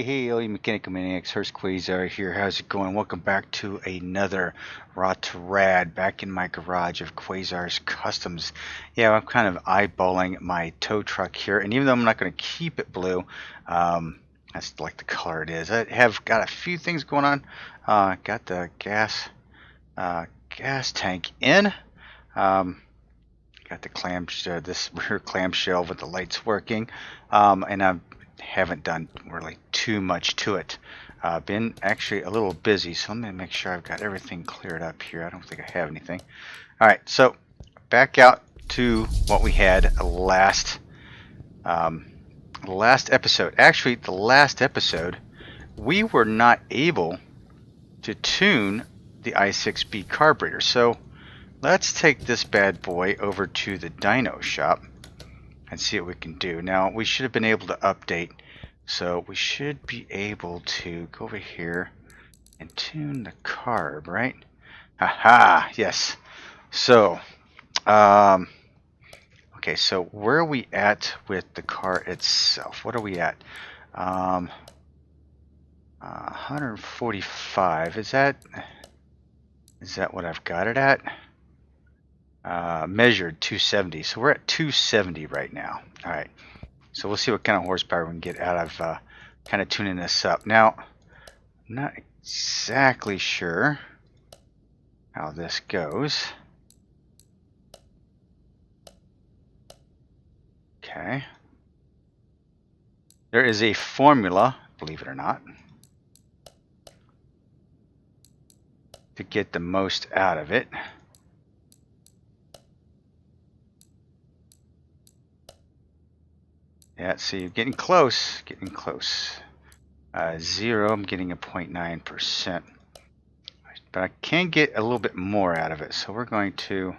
Hey, all you mechanical maniacs, Hurst Quayzar here. How's it going? Welcome back to another Rot2Rad back in my garage of Quayzar's Customs. Yeah, I'm kind of eyeballing my tow truck here, and even though I'm not going to keep it blue, that's like the color it is. I have got a few things going on. Got the gas tank in. Got the this rear clamshell with the lights working, and I haven't done really too much to it. Been actually a little busy, so let me make sure I've got everything cleared up here. I don't think I have anything. All right, so back out to what we had last episode. Actually, the last episode, we were not able to tune the i6B carburetor, so let's take this bad boy over to the dyno shop and see what we can do. Now, we should have been able to update, so we should be able to go over here and tune the carb, right? Haha, yes. So, okay, so where are we at with the car itself? What are we at? 145. Is that what I've got it at? Measured 270, so we're at 270 right now. All right, so we'll see what kind of horsepower we can get out of kind of tuning this up. Now, I'm not exactly sure how this goes. Okay, there is a formula, believe it or not, to get the most out of it. Yeah, see, you're getting close, zero, I'm getting a 0.9%. But I can get a little bit more out of it, so we're going to...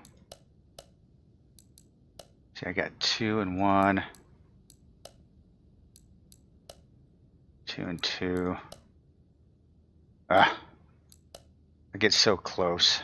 See, I got 2 and 1. 2 and 2. I get so close.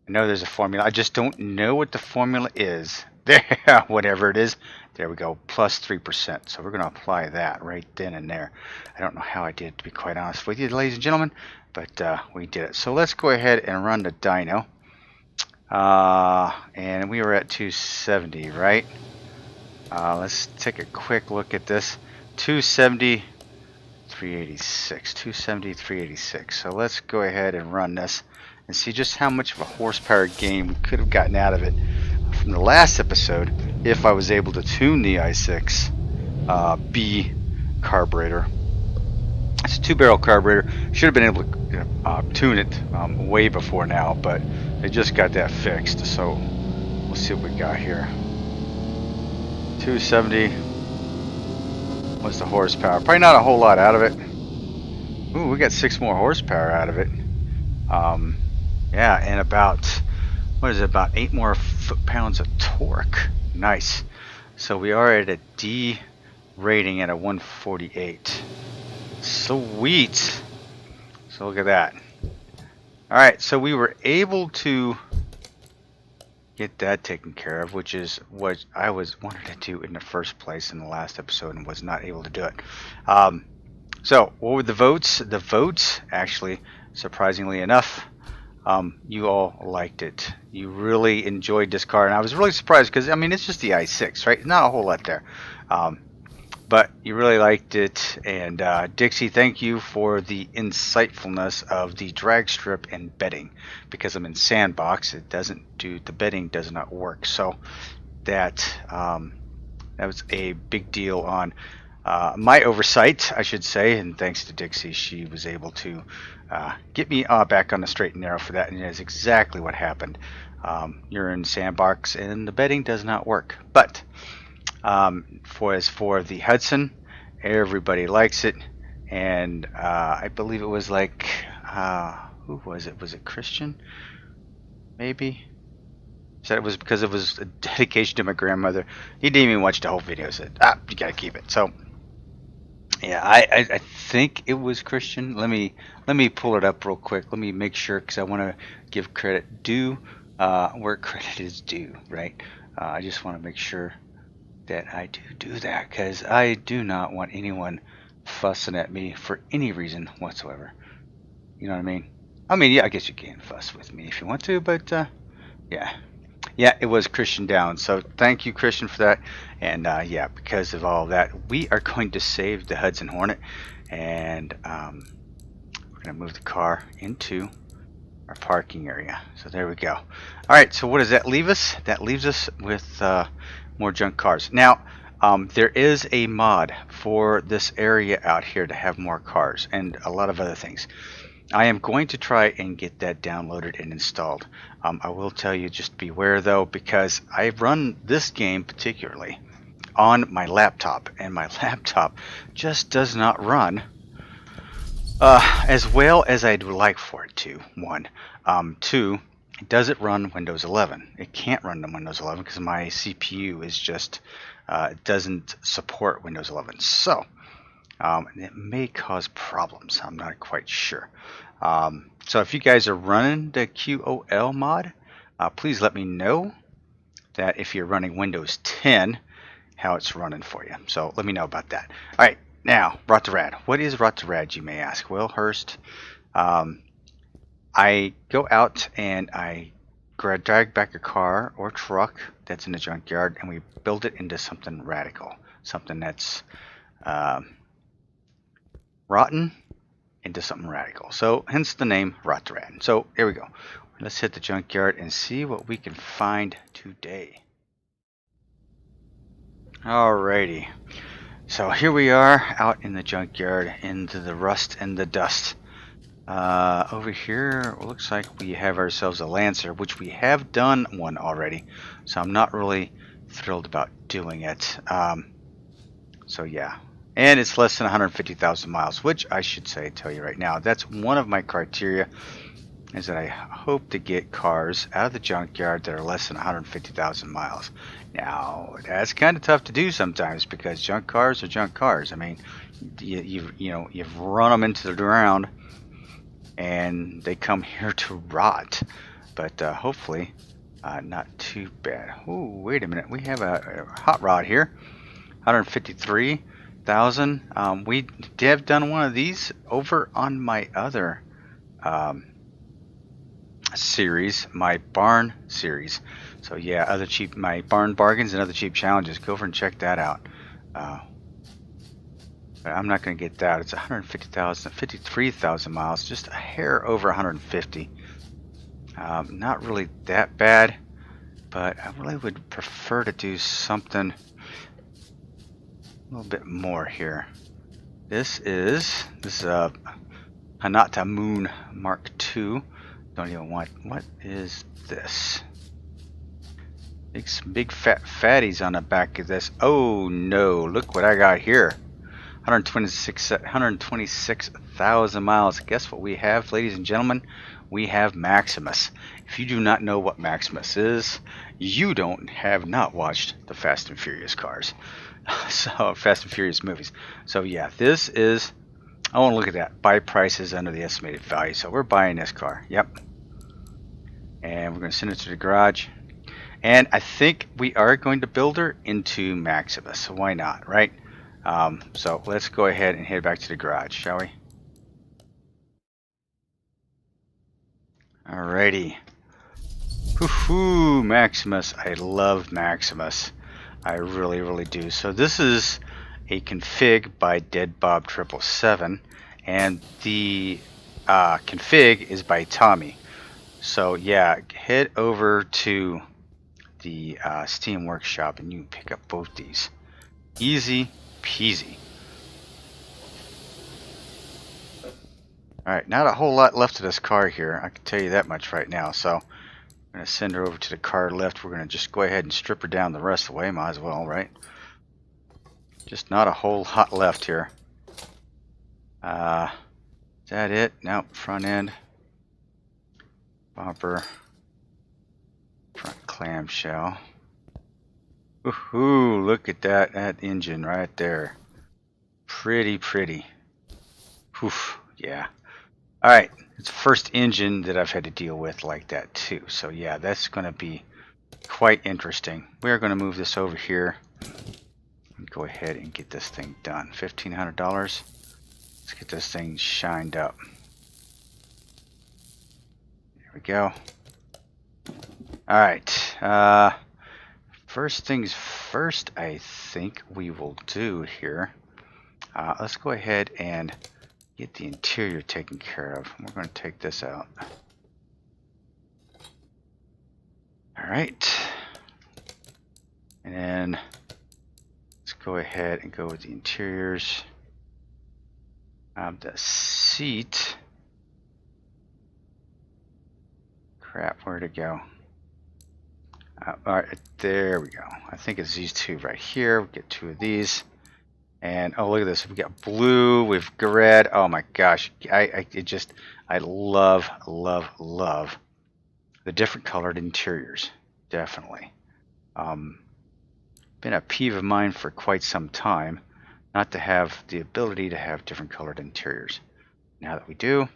I know there's a formula. I just don't know what the formula is. There, whatever it is. There we go, plus 3%. So we're going to apply that right then and there. I don't know how I did, to be quite honest with you, ladies and gentlemen, but we did it. So let's go ahead and run the dyno. And we were at 270, right? Let's take a quick look at this. 270, 386. 270, 386. So let's go ahead and run this and see just how much of a horsepower gain we could have gotten out of it from the last episode if I was able to tune the i6B carburetor. It's a 2-barrel carburetor. Should have been able to tune it way before now, but they just got that fixed. So we'll see what we got here. 270. What's the horsepower? Probably not a whole lot out of it. Ooh, we got 6 more horsepower out of it. Yeah, and about, what is it, about 8 more foot-pounds of torque. Nice. So we are at a D rating at a 148. Sweet. So look at that. Alright, so we were able to get that taken care of, which is what I wanted to do in the first place in the last episode and was not able to do it. So what were the votes? The votes, actually, surprisingly enough, you all liked it. You really enjoyed this car, and I was really surprised because, I mean, it's just the i6, right? Not a whole lot there. But you really liked it, and Dixie, thank you for the insightfulness of the drag strip and bedding. Because I'm in sandbox, it doesn't do, the bedding does not work. So that was a big deal on my oversight, I should say, and thanks to Dixie, she was able to get me back on the straight and narrow for that, and that's exactly what happened. You're in sandbox, and the bedding does not work. But for the Hudson, everybody likes it, and I believe it was like, who was it? Was it Christian? Maybe? Said it was because it was a dedication to my grandmother. He didn't even watch the whole video. Said, you gotta keep it. So Yeah, I think it was Christian. Let me pull it up real quick. Let me make sure because I want to give credit due where credit is due, right? I just want to make sure that I do that because I do not want anyone fussing at me for any reason whatsoever. You know what I mean? I mean, yeah, I guess you can fuss with me if you want to, but yeah. Yeah, it was Christian down. So thank you, Christian, for that. And yeah, because of all that, we are going to save the Hudson Hornet, and we're going to move the car into our parking area. So there we go. All right. So what does that leave us? That leaves us with more junk cars. Now, there is a mod for this area out here to have more cars and a lot of other things. I am going to try and get that downloaded and installed. I will tell you just beware though, because I run this game particularly on my laptop, and my laptop just does not run as well as I'd like for it to. One, two, does it run Windows 11? It can't run on Windows 11 because my CPU is just doesn't support Windows 11. So it may cause problems. I'm not quite sure. So if you guys are running the QOL mod, please let me know that if you're running Windows 10, how it's running for you. So let me know about that. All right, now Rot2Rad. What is Rot2Rad, you may ask? Well, Hurst, I go out and I drag back a car or truck that's in the junkyard, and we build it into something radical, something that's rotten into something radical. So hence the name Rot2Rad. So here we go. Let's hit the junkyard and see what we can find today. Alrighty. So here we are out in the junkyard, into the rust and the dust. Over here, it looks like we have ourselves a Lancer, which we have done one already. So I'm not really thrilled about doing it. So yeah. And it's less than 150,000 miles, which I should tell you right now, that's one of my criteria, is that I hope to get cars out of the junkyard that are less than 150,000 miles. Now, that's kind of tough to do sometimes because junk cars are junk cars. I mean, you've run them into the ground and they come here to rot. But hopefully, not too bad. Oh, wait a minute. We have a hot rod here, 153,000. We have done one of these over on my other series, my barn series. So yeah, my barn bargains and other cheap challenges. Go over and check that out. But I'm not going to get that. It's 150,000, 53,000 miles, just a hair over 150. Not really that bad, but I really would prefer to do something a little bit more here. This is a Hanata Moon Mark II. Don't even want. What is this? Big fat fatties on the back of this. Oh no! Look what I got here. 126,000 miles. Guess what we have, ladies and gentlemen? We have Maximus. If you do not know what Maximus is, you have not watched the Fast and Furious cars. So Fast and Furious movies. So yeah, this is. I want to look at that. Buy prices under the estimated value. So we're buying this car. Yep. And we're going to send it to the garage. And I think we are going to build her into Maximus. So why not, right? So let's go ahead and head back to the garage, shall we? Alrighty. Woohoo, Maximus. I love Maximus. I really, really do. So this is a config by Dead Bob 777, and the config is by Tomi. So yeah, head over to the Steam Workshop and you can pick up both these. Easy peasy. Alright, not a whole lot left of this car here. I can tell you that much right now. So I'm going to send her over to the car lift. We're going to just go ahead and strip her down the rest of the way. Might as well, right? Just not a whole lot left here. Is that it? Nope. Front end. Bumper. Front clamshell. Woohoo! Look at that engine right there. pretty. Oof, yeah. All right, it's the first engine that I've had to deal with like that too. So yeah, that's going to be quite interesting. We're going to move this over here and go ahead and get this thing done. $1,500. Let's get this thing shined up. There we go. All right. First things first, I think we will do here. Let's go ahead and get the interior taken care of. We're going to take this out. All right. And then let's go ahead and go with the interiors. The seat. Crap, where'd it go? All right, there we go. I think it's these two right here. We'll get two of these. And oh, look at this. We've got blue, we've got red. Oh my gosh. I love the different colored interiors. Definitely. Been a peeve of mine for quite some time not to have the ability to have different colored interiors. Now that we do,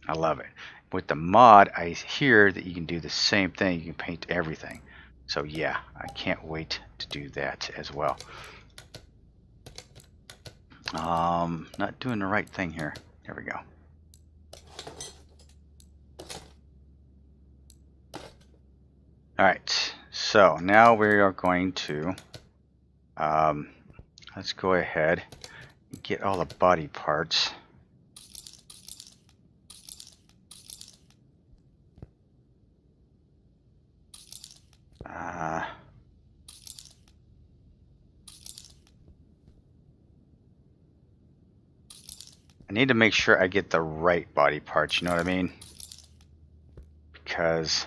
I love it. With the mod, I hear that you can do the same thing. You can paint everything. So yeah, I can't wait to do that as well. Not doing the right thing here. There we go. All right, so now we are going to let's go ahead and get all the body parts. I need to make sure I get the right body parts, you know what I mean? Because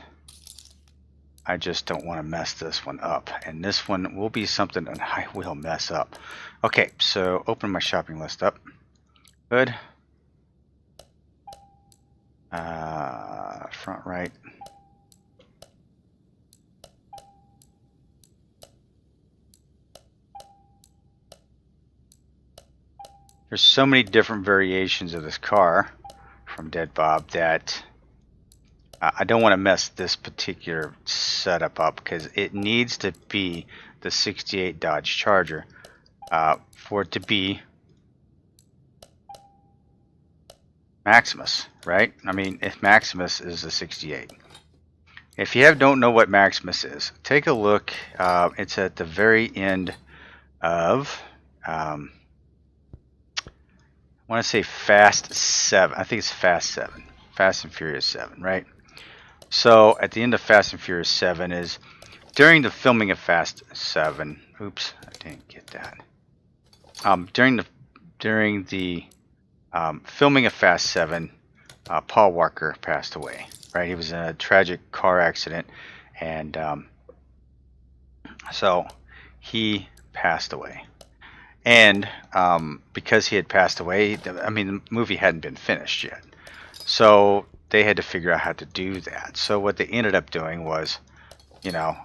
I just don't want to mess this one up. And this one will be something that I will mess up. Okay, so open my shopping list up. Good. Front right. There's so many different variations of this car from Dead Bob that I don't want to mess this particular setup up because it needs to be the 68 Dodge Charger for it to be Maximus, right? I mean, if Maximus is the 68. If you don't know what Maximus is, take a look. It's at the very end of, I want to say Fast 7. I think it's Fast 7. Fast and Furious 7, right? So at the end of Fast and Furious 7 is during the filming of Fast 7. Oops, I didn't get that. During the filming of Fast 7, Paul Walker passed away. Right, he was in a tragic car accident, and so he passed away. And because he had passed away, I mean, the movie hadn't been finished yet, so they had to figure out how to do that. So what they ended up doing was, you know,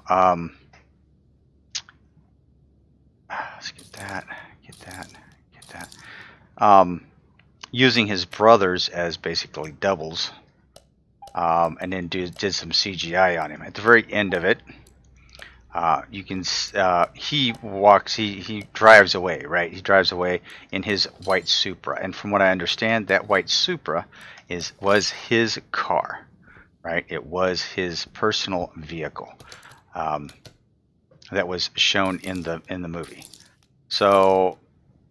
let's get that, using his brothers as basically doubles. And then did some CGI on him. At the very end of it, you can he drives away, right? He drives away in his white Supra, and from what I understand, that white Supra was his car, right? It was his personal vehicle that was shown in the movie. So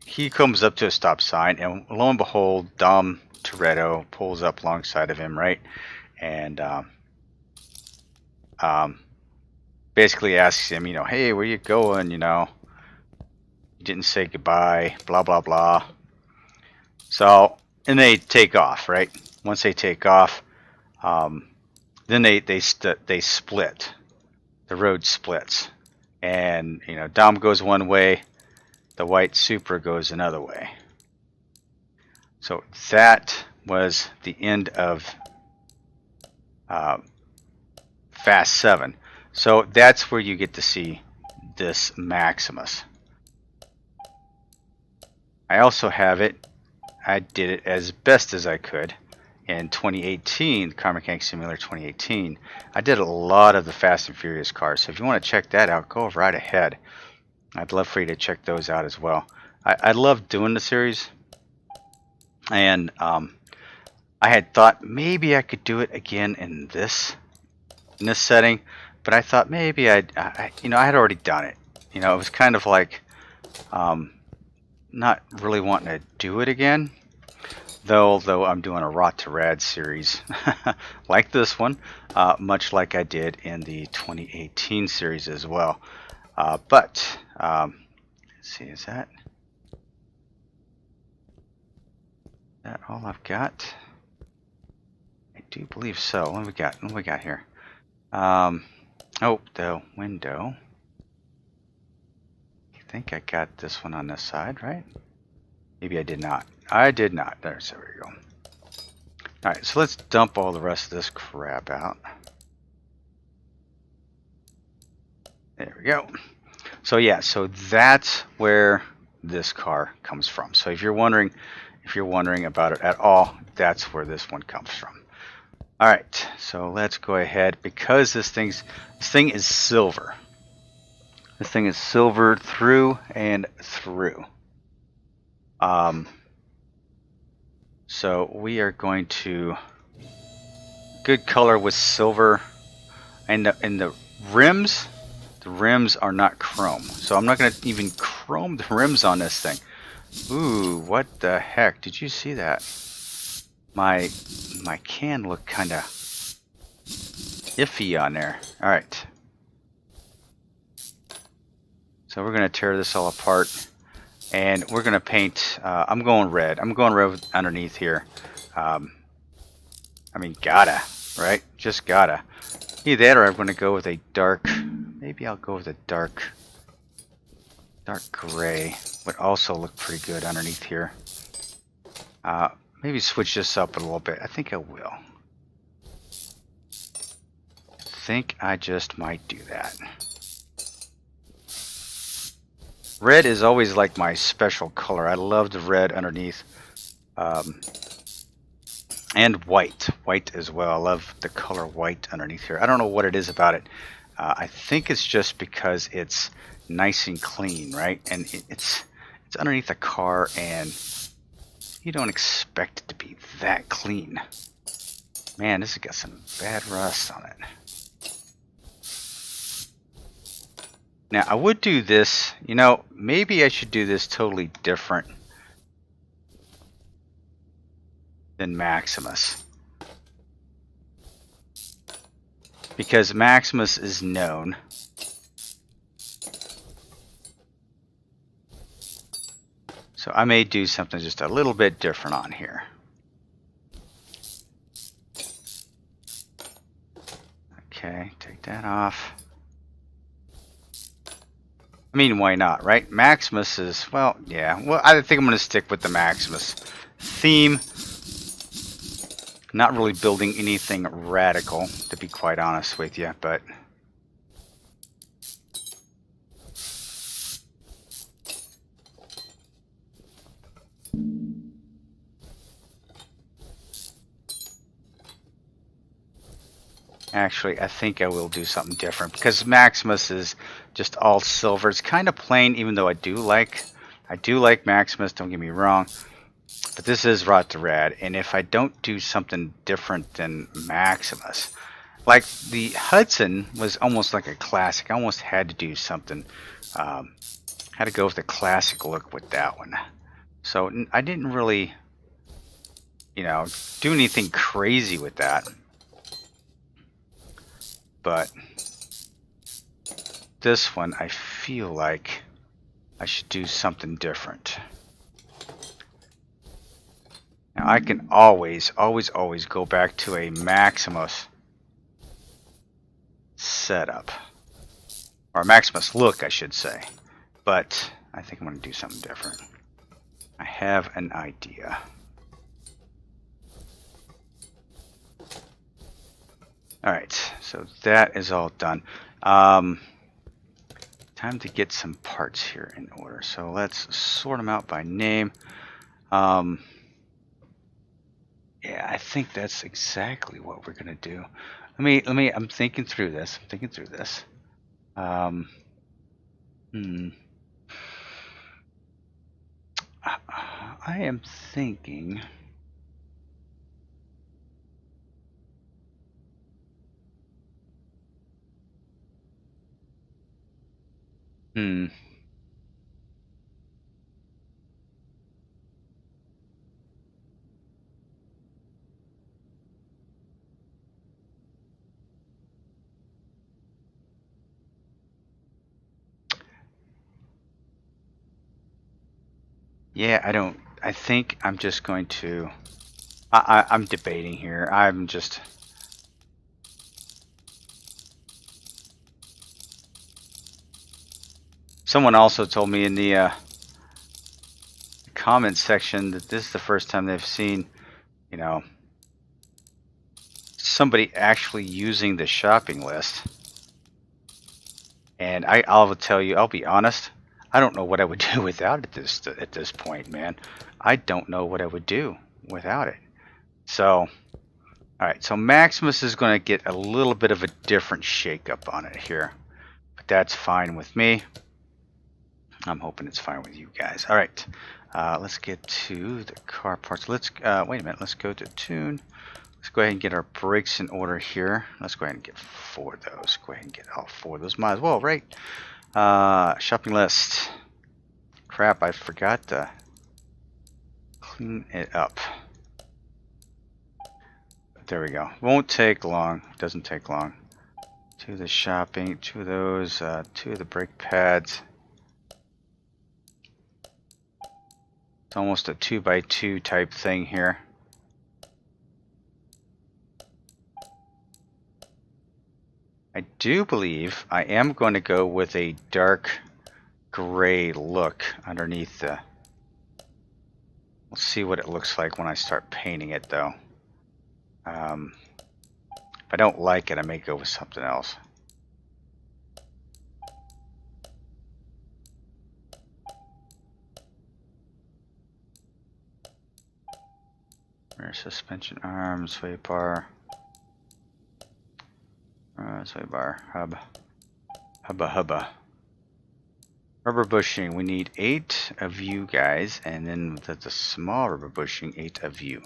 he comes up to a stop sign, and lo and behold, Dom Toretto pulls up alongside of him, right? And basically asks him, you know, hey, where you going? You know, you didn't say goodbye, blah, blah, blah. So, and they take off, right? Once they take off, then they split. The road splits. And, you know, Dom goes one way, the white Supra goes another way. So that was the end of Fast 7. So that's where you get to see this Maximus. I also have it. I did it as best as I could in 2018, Car Mechanic Simulator 2018. I did a lot of the Fast and Furious cars, so if you want to check that out, go right ahead. I'd love for you to check those out as well. I love doing the series, and I had thought maybe I could do it again in this setting, but I thought maybe I had already done it. It was kind of like not really wanting to do it again. Though I'm doing a Rot2Rad series like this one, much like I did in the 2018 series as well. But let's see, is that all I've got? I do believe so. What do we got here? Oh, the window. I think I got this one on this side, right? Maybe I did not. I did not. There we go. Alright, so let's dump all the rest of this crap out. There we go. So yeah, so that's where this car comes from. So if you're wondering about it at all, that's where this one comes from. Alright, so let's go ahead, because this thing is silver. This thing is silver through and through. So we are going to good color with silver, and the rims. The rims are not chrome, so I'm not going to even chrome the rims on this thing. Ooh, what the heck? Did you see that? My can looked kind of iffy on there. All right. So we're going to tear this all apart, and we're going to paint. I'm going red. I'm going red underneath here. I mean, gotta, right? Just gotta. Either that, or I'm going to go with a dark. Maybe I'll go with a dark gray. Would also look pretty good underneath here. Maybe switch this up a little bit. I think I will. I think I just might do that. Red is always like my special color. I love the red underneath. And white. White as well. I love the color white underneath here. I don't know what it is about it. I think it's just because it's nice and clean, right? And it's underneath a car, and you don't expect it to be that clean. Man, this has got some bad rust on it. Now, I would do this, maybe I should do this totally different than Maximus. Because Maximus is known. So I may do something just a little bit different on here. Okay, take that off. I mean, why not, right? Maximus is, well, yeah. Well, I think I'm going to stick with the Maximus theme. Not really building anything radical, to be quite honest with you, but actually, I think I will do something different, because Maximus is just all silver. It's kind of plain, even though I do like Maximus, don't get me wrong. But this is Rot2Rad, and if I don't do something different than Maximus, like the Hudson was almost like a classic. I almost had to do something. Had to go with the classic look with that one. So I didn't really, do anything crazy with that. But this one, I feel like I should do something different. Now, I can always go back to a Maximus setup. Or a Maximus look, I should say. But I think I'm going to do something different. I have an idea. Alright, so that is all done. Time to get some parts here in order. So let's sort them out by name. Yeah, I think that's exactly what we're gonna do. I'm thinking through this. I am thinking. Yeah, I think I'm just going to. I'm debating here. Someone also told me in the comment section that this is the first time they've seen, you know, somebody actually using the shopping list. And I'll tell you, I'll be honest, I don't know what I would do without it at this point, man. I don't know what I would do without it. So, alright, so Maximus is going to get a little bit of a different shakeup on it here. But that's fine with me. I'm hoping it's fine with you guys. Alright, let's get to the car parts. Let's, wait a minute, let's go to tune. Let's go ahead and get our brakes in order here. Let's go ahead and get 4 of those. Go ahead and get all 4 of those. Might as well, right? Shopping list. Crap, I forgot to clean it up. There we go. Won't take long. Doesn't take long. 2 of the shopping, 2 of those, 2 of the brake pads. It's almost a 2x2 type thing here. I do believe I am going to go with a dark gray look underneath the. We'll see what it looks like when I start painting it, though. If I don't like it, I may go with something else. Rear suspension arm, sway bar, hub, hubba. Rubber bushing, we need 8 of you guys, and then the small rubber bushing, 8 of you.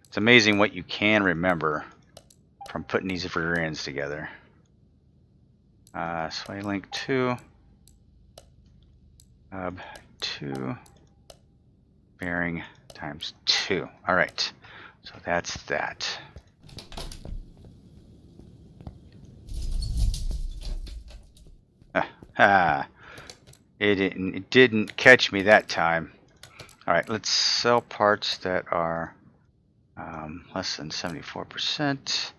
It's amazing what you can remember from putting these rear ends together. Sway link 2, hub 2, bearing times 2. Alright, so that's that. It didn't catch me that time. Alright, let's sell parts that are less than 74%.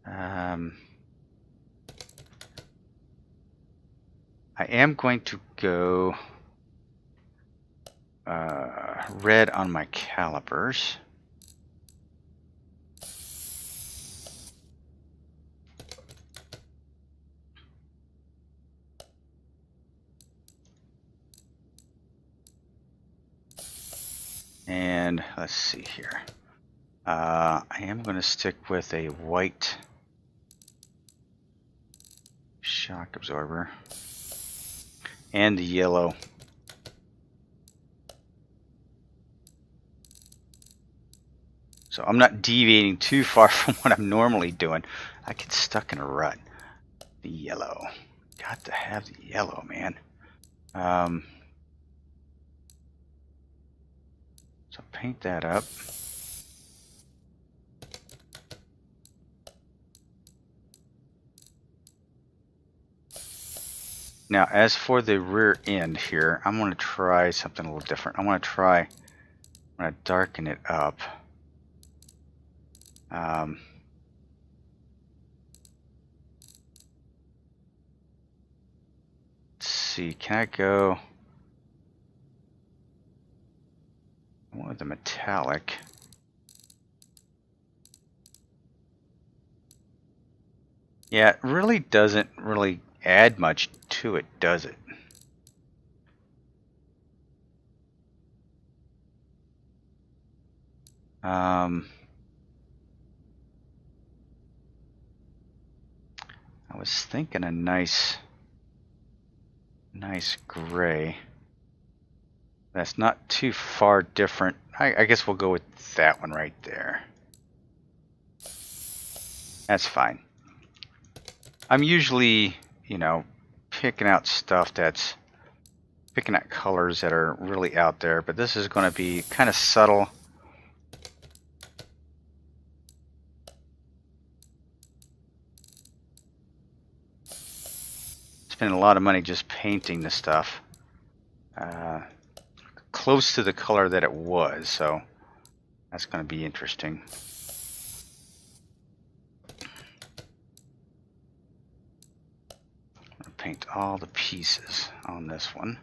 I am going to go red on my calipers. And let's see here. I am going to stick with a white shock absorber and the yellow. So I'm not deviating too far from what I'm normally doing. I get stuck in a rut. The yellow. Got to have the yellow, man. So paint that up. Now, as for the rear end here, I'm going to try something a little different. I'm going to darken it up. Let's see, can I go with the metallic? Yeah, it really doesn't really add much to it, does it? I was thinking a nice gray. That's not too far different. I guess we'll go with that one right there. That's fine. I'm usually, you know, picking out colors that are really out there, but this is going to be kind of subtle. Spending a lot of money just painting the stuff close to the color that it was, so that's going to be interesting. I'm going to paint all the pieces on this one.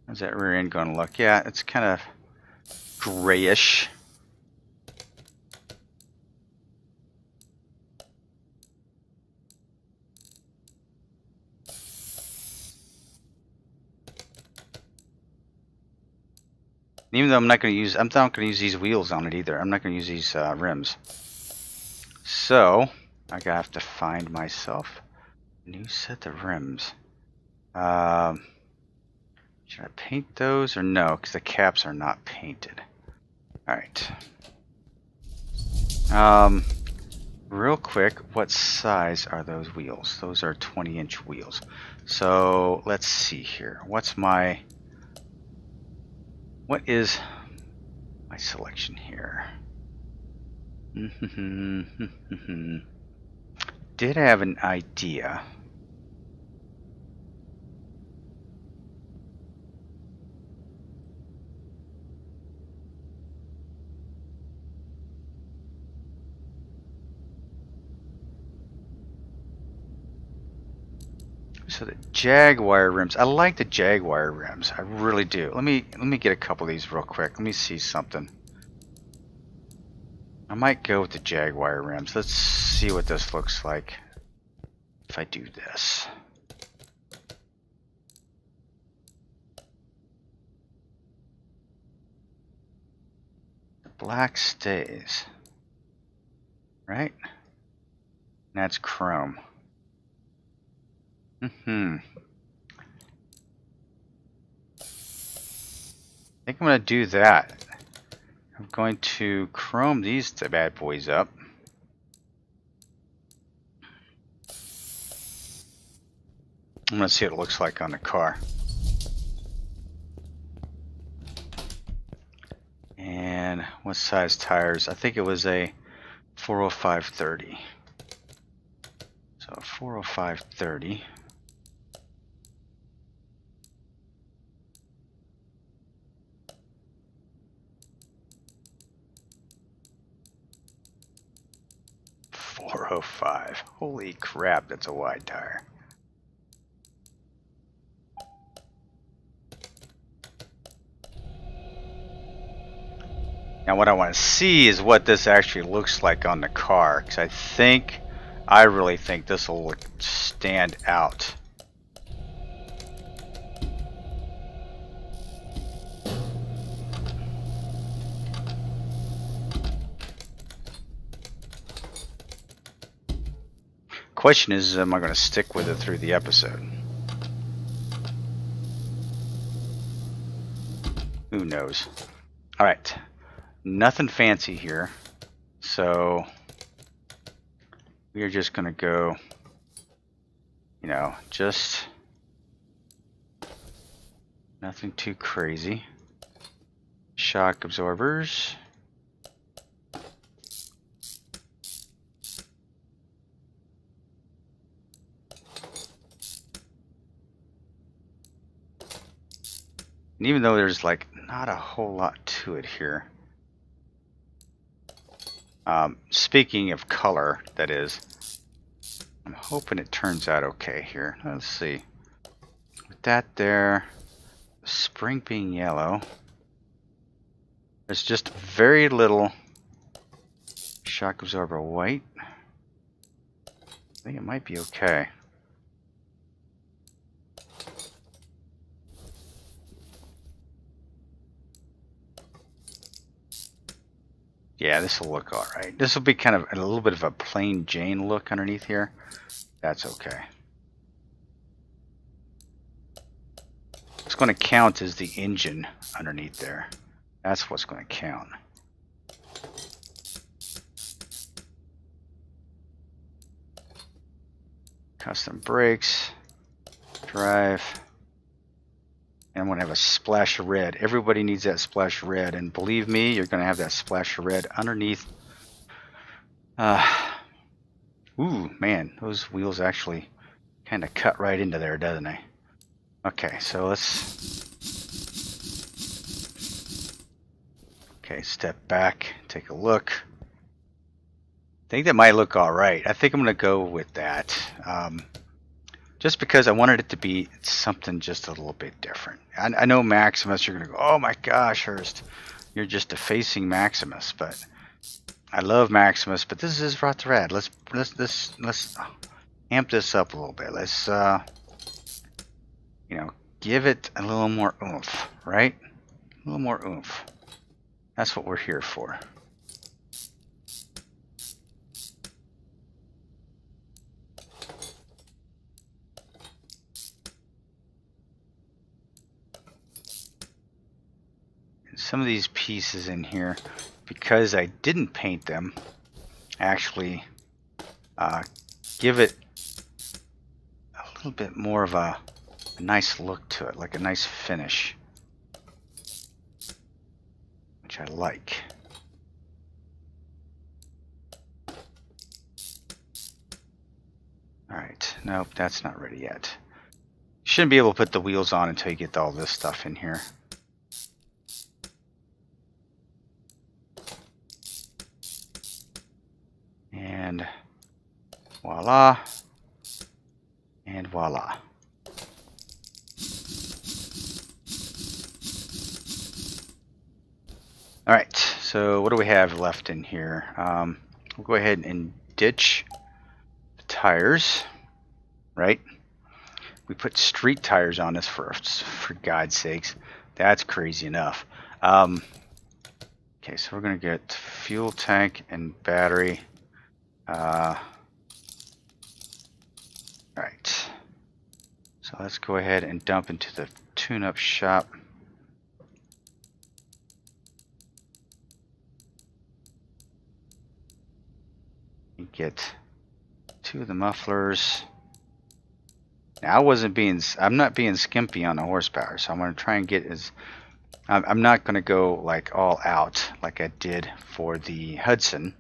How's that rear end going to look? Yeah, it's kind of grayish. Even though I'm not going to use these wheels on it either. I'm not going to use these rims. So I have to find myself a new set of rims. Should I paint those or no? Because the caps are not painted. Alright. Real quick, what size are those wheels? Those are 20-inch wheels. So let's see here. What is my selection here? Did have an idea. So the Jaguar rims. I like the Jaguar rims. I really do. Let me get a couple of these real quick. Let me see something. I might go with the Jaguar rims. Let's see what this looks like if I do this. The black stays, right? That's chrome. I think I'm going to do that. I'm going to chrome these bad boys up. I'm going to see what it looks like on the car. And what size tires? I think it was a 405/30. So 405/30. Holy crap, that's a wide tire. Now what I want to see is what this actually looks like on the car, because I really think this will stand out. Question is, am I going to stick with it through the episode? Who knows? All right, nothing fancy here, so we are just going to go, you know, just nothing too crazy. Shock absorbers. And even though there's like not a whole lot to it here. Speaking of color, that is, I'm hoping it turns out okay here. Let's see. With that there, spring being yellow, there's just very little shock absorber white. I think it might be okay. Yeah, this will look alright. This will be kind of a little bit of a plain Jane look underneath here. That's okay. What's going to count is the engine underneath there. That's what's going to count. Custom brakes, drive, and I'm going to have a splash of red. Everybody needs that splash of red, and believe me, you're going to have that splash of red underneath. Ooh, man, those wheels actually kind of cut right into there, doesn't they? Okay, so let's... Okay, step back, take a look. I think that might look alright. I think I'm going to go with that. Just because I wanted it to be something just a little bit different. I know Maximus, you're going to go, oh my gosh, Hurst, you're just defacing Maximus. But I love Maximus, but this is Rot2Rad. Let's amp this up a little bit. Let's, you know, give it a little more oomph, right? A little more oomph. That's what we're here for. Some of these pieces in here, because I didn't paint them, actually give it a little bit more of a nice look to it, like a nice finish, which I like. Alright, nope, that's not ready yet. You shouldn't be able to put the wheels on until you get all this stuff in here. And voila, and voila. Alright, so what do we have left in here? We'll go ahead and ditch the tires, right? We put street tires on this for God's sakes. That's crazy enough. Okay, so we're going to get fuel tank and battery. Alright, so let's go ahead and dump into the tune-up shop. And get 2 of the mufflers. Now I'm not being skimpy on the horsepower, so I'm going to try and get as, I'm not going to go like all out like I did for the Hudson,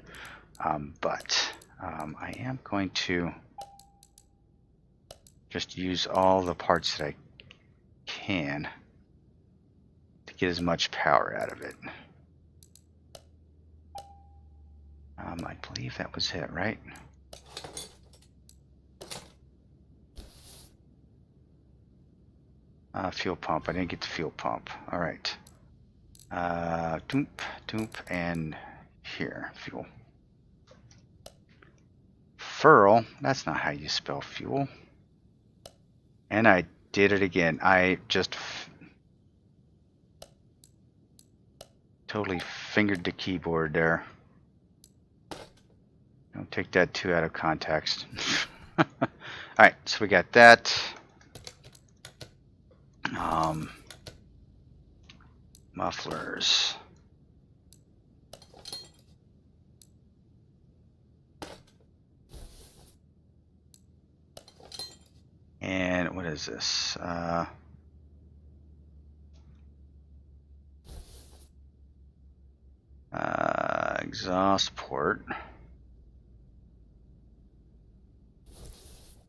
but I am going to just use all the parts that I can to get as much power out of it. I believe that was it, right? Fuel pump. I didn't get the fuel pump. All right. Doop, doop, and here, fuel. Furl. That's not how you spell fuel. And I did it again. I just totally fingered the keyboard there. Don't take that too out of context. Alright, so we got that. Mufflers. And what is this? Exhaust port.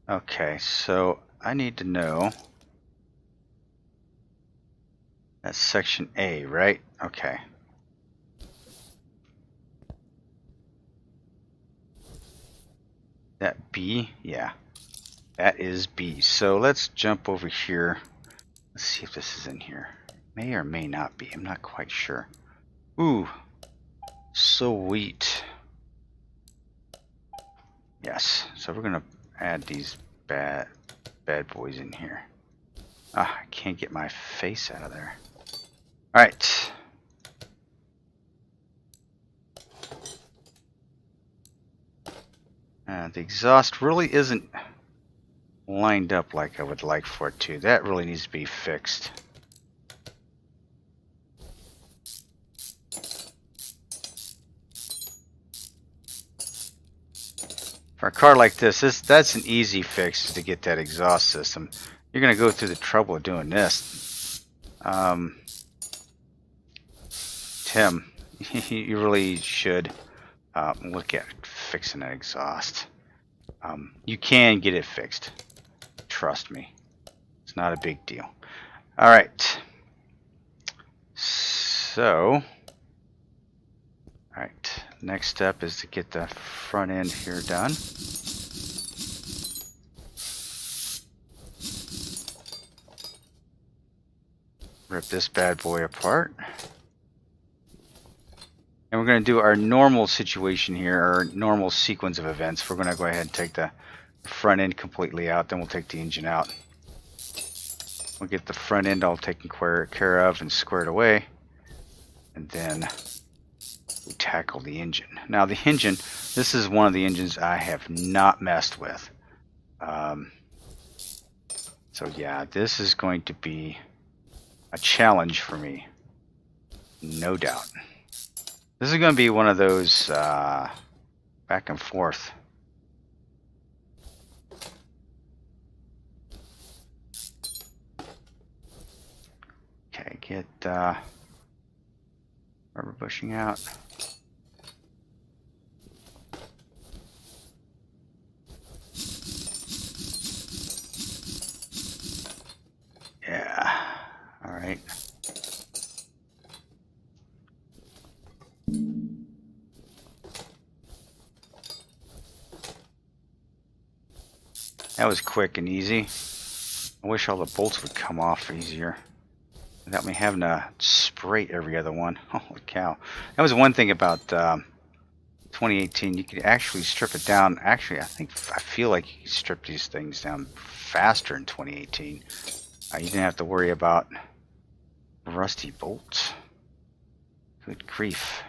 Okay, so I need to know. That's section A, right? Okay. That B? Yeah. That is B. So let's jump over here. Let's see if this is in here. May or may not be. I'm not quite sure. Ooh. Sweet. Yes. So we're going to add these bad boys in here. Ah, I can't get my face out of there. Alright. The exhaust really isn't lined up like I would like for it to. That really needs to be fixed. For a car like this, that's an easy fix to get that exhaust system. You're going to go through the trouble of doing this. Tim, you really should look at fixing that exhaust. You can get it fixed. Trust me. It's not a big deal. Alright. So, alright. Next step is to get the front end here done. Rip this bad boy apart. And we're going to do our normal situation here, our normal sequence of events. We're going to go ahead and take the front end completely out, then we'll take the engine out. We'll get the front end all taken care of and squared away. And then we tackle the engine. Now the engine, this is one of the engines I have not messed with. So yeah, this is going to be a challenge for me. No doubt. This is going to be one of those back and forth. Okay, get rubber bushing out. Yeah, all right. That was quick and easy. I wish all the bolts would come off easier without me having to spray every other one. Holy cow. That was one thing about 2018. You could actually strip it down. Actually, I feel like you could strip these things down faster in 2018. You didn't have to worry about rusty bolts. Good grief.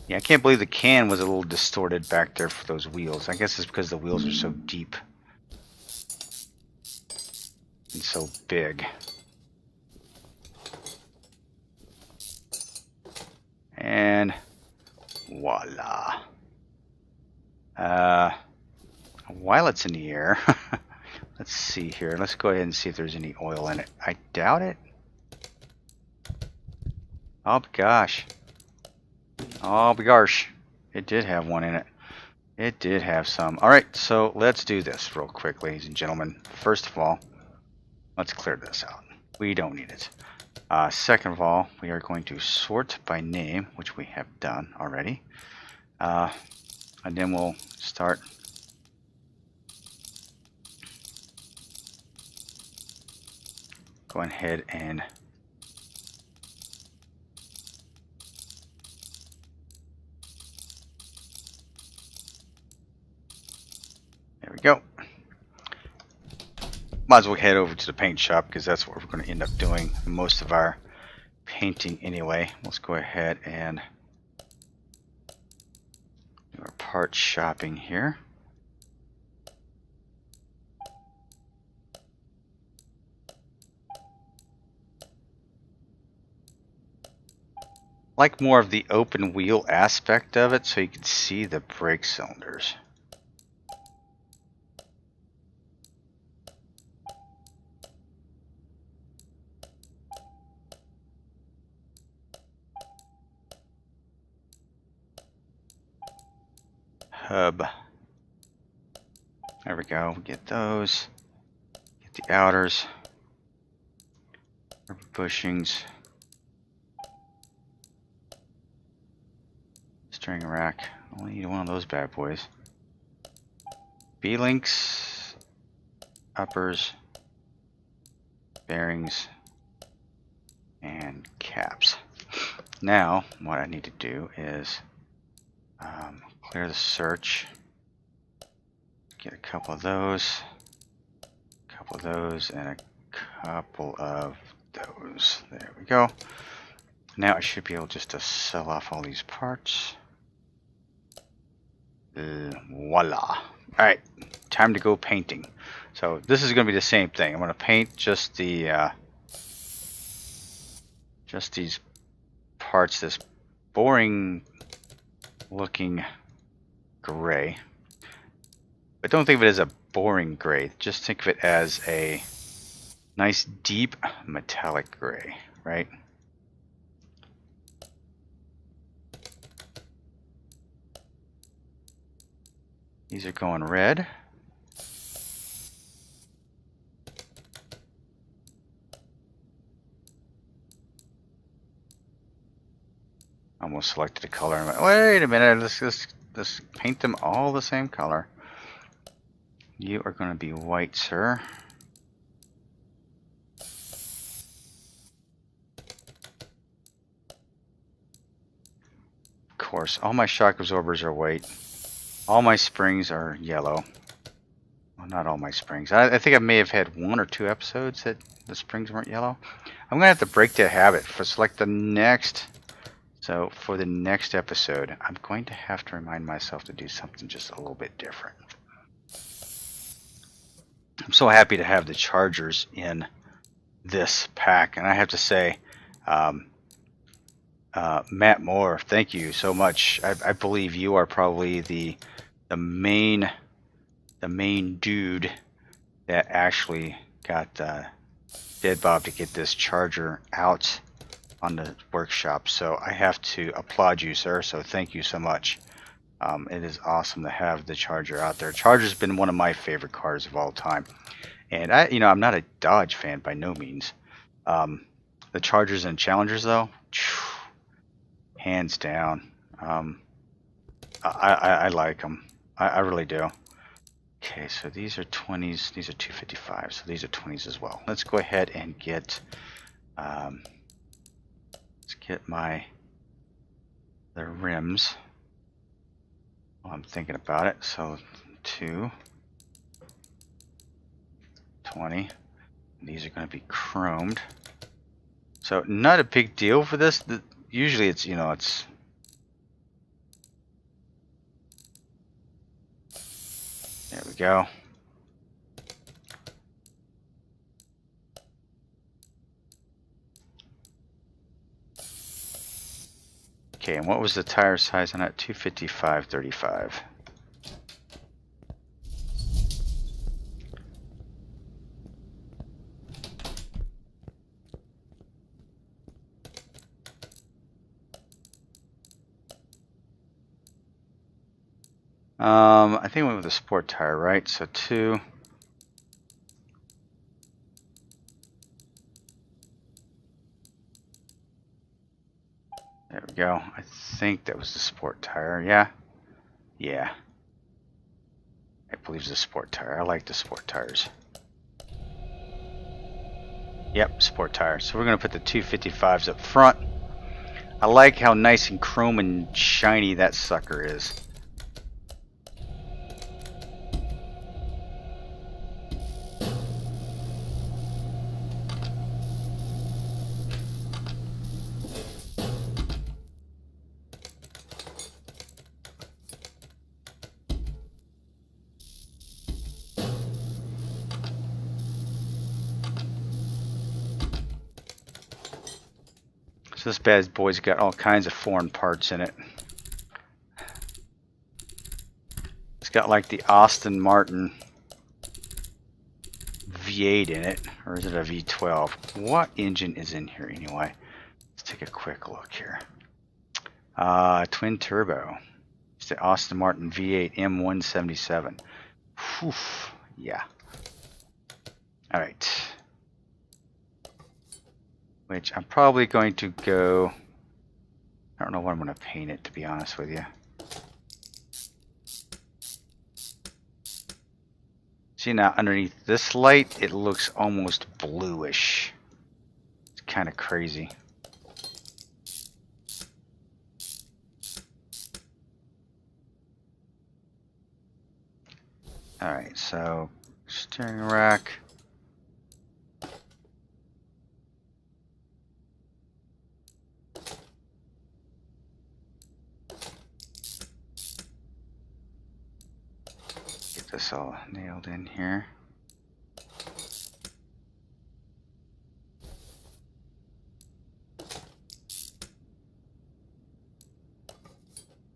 Yeah, I can't believe the can was a little distorted back there for those wheels. I guess it's because the wheels are so deep and so big. And voila. While it's in the air, let's see here. Let's go ahead and see if there's any oil in it. I doubt it. Oh gosh. Oh gosh. It did have one in it. It did have some. Alright, so let's do this real quick, ladies and gentlemen. First of all, let's clear this out. We don't need it. Second of all, we are going to sort by name, which we have done already. And then we'll start going ahead and there we go. Might as well head over to the paint shop because that's what we're going to end up doing most of our painting anyway. Let's go ahead and do our part shopping here. Like more of the open wheel aspect of it so you can see the brake cylinders. Hub. There we go. We get those. Get the outers. Rubber bushings. Steering rack. Only need one of those bad boys. B-links, uppers, bearings, and caps. Now, what I need to do is clear the search. Get a couple of those, and a couple of those. There we go. Now I should be able just to sell off all these parts. Voila. Alright, time to go painting. So this is going to be the same thing. I'm going to paint just the just these parts, this boring looking gray. But don't think of it as a boring gray. Just think of it as a nice deep metallic gray, right? These are going red. Almost selected a color. Wait a minute, let's paint them all the same color. You are going to be white, sir. Of course, all my shock absorbers are white. All my springs are yellow. Well, not all my springs. I think I may have had 1 or 2 episodes that the springs weren't yellow. I'm going to have to break that habit for select the next. So for the next episode, I'm going to have to remind myself to do something just a little bit different. I'm so happy to have the chargers in this pack. And I have to say, Matt Moore, thank you so much. I believe you are probably the main dude that actually got Dead Bob to get this charger out on the workshop. So I have to applaud you, sir. So thank you so much. It is awesome to have the Charger out there. Charger's been one of my favorite cars of all time. And I'm not a Dodge fan by no means. The Chargers and Challengers though, hands down. I like them. I really do. Okay, so these are 20s. These are 255. So these are 20s as well. Let's go ahead and get the rims while I'm thinking about it. So 2, 20. These are going to be chromed. So not a big deal for this. Usually it's, it's there we go. Okay, and what was the tire size on that? 255/35. I think we went with a sport tire, right? So 2. There we go. I think that was the sport tire. Yeah. Yeah. I believe it's a sport tire. I like the sport tires. Yep, sport tire. So we're going to put the 255s up front. I like how nice and chrome and shiny that sucker is. So this bad boy's got all kinds of foreign parts in it. It's got like the Aston Martin V8 in it, or is it a V12? What engine is in here anyway? Let's take a quick look here. Twin turbo. It's the Aston Martin V8 M177. Whew, yeah. All right. Which I'm probably going to go I don't know what I'm going to paint it, to be honest with you. See now, underneath this light, it looks almost bluish. It's kind of crazy. Alright, so steering rack. Get this all nailed in here.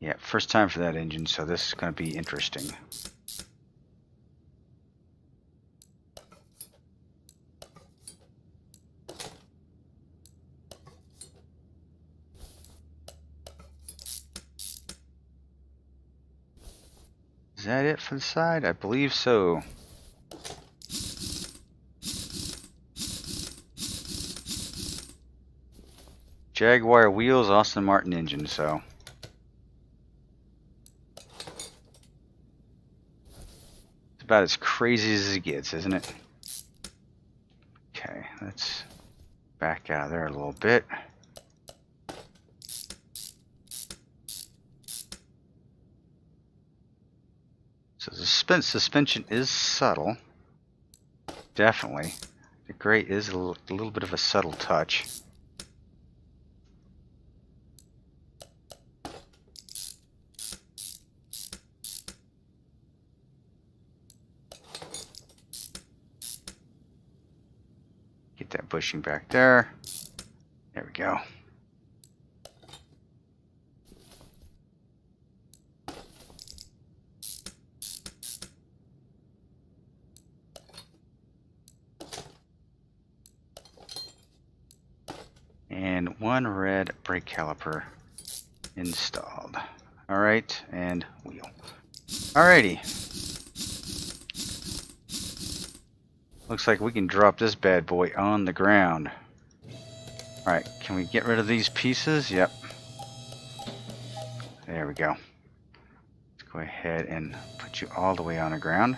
Yeah, first time for that engine, so this is going to be interesting. Is that it for the side? I believe so. Jaguar wheels, Aston Martin engine, so. It's about as crazy as it gets, isn't it? Okay, let's back out of there a little bit. So the suspension is subtle. Definitely. The gray is a little bit of a subtle touch. Get that bushing back there. There we go. And one red brake caliper installed. Alright, and wheel. Alrighty. Looks like we can drop this bad boy on the ground. Alright, can we get rid of these pieces? Yep. There we go. Let's go ahead and put you all the way on the ground.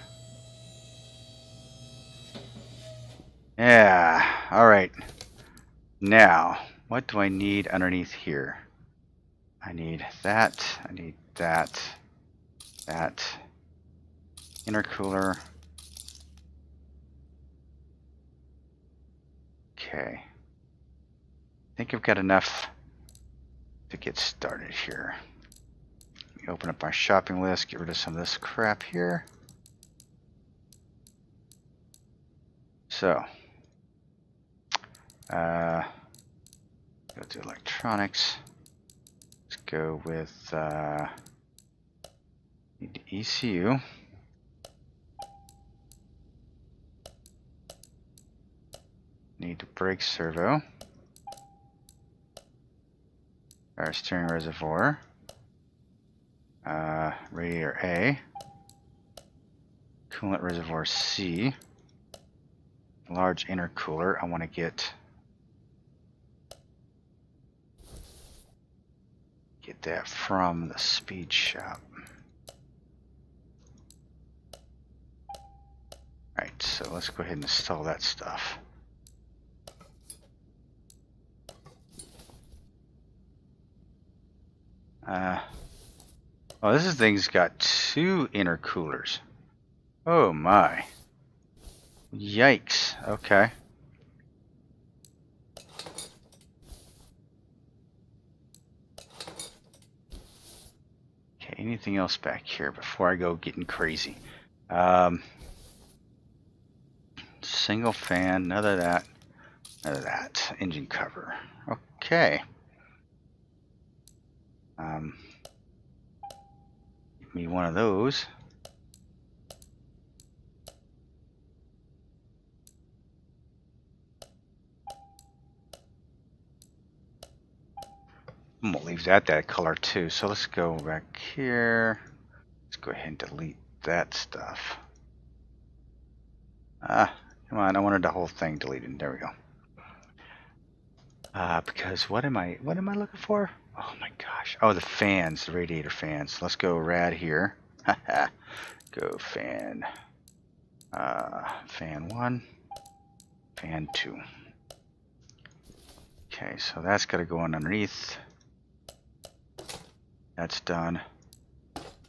Yeah, alright. Now, what do I need underneath here? I need that, I need that, that, intercooler. Okay. I think I've got enough to get started here. Let me open up my shopping list, get rid of some of this crap here. So, go to electronics. Let's go with need ECU. Need the brake servo. Our steering reservoir. Radiator A. Coolant reservoir C. Large intercooler. I want to get that from the speed shop. Alright, so let's go ahead and install that stuff. Oh, this thing's got 2 intercoolers. Oh my. Yikes. Okay. Okay, anything else back here before I go getting crazy? Single fan, none of that. None of that. Engine cover. Okay. Give me one of those. I'm gonna leave that color too. So let's go back here. Let's go ahead and delete that stuff. Come on, I wanted the whole thing deleted. There we go. Because what am I looking for? Oh my gosh. Oh, the fans, the radiator fans. Let's go rad here. Go fan. Fan 1, fan 2. Okay, so that's got to go on underneath. That's done.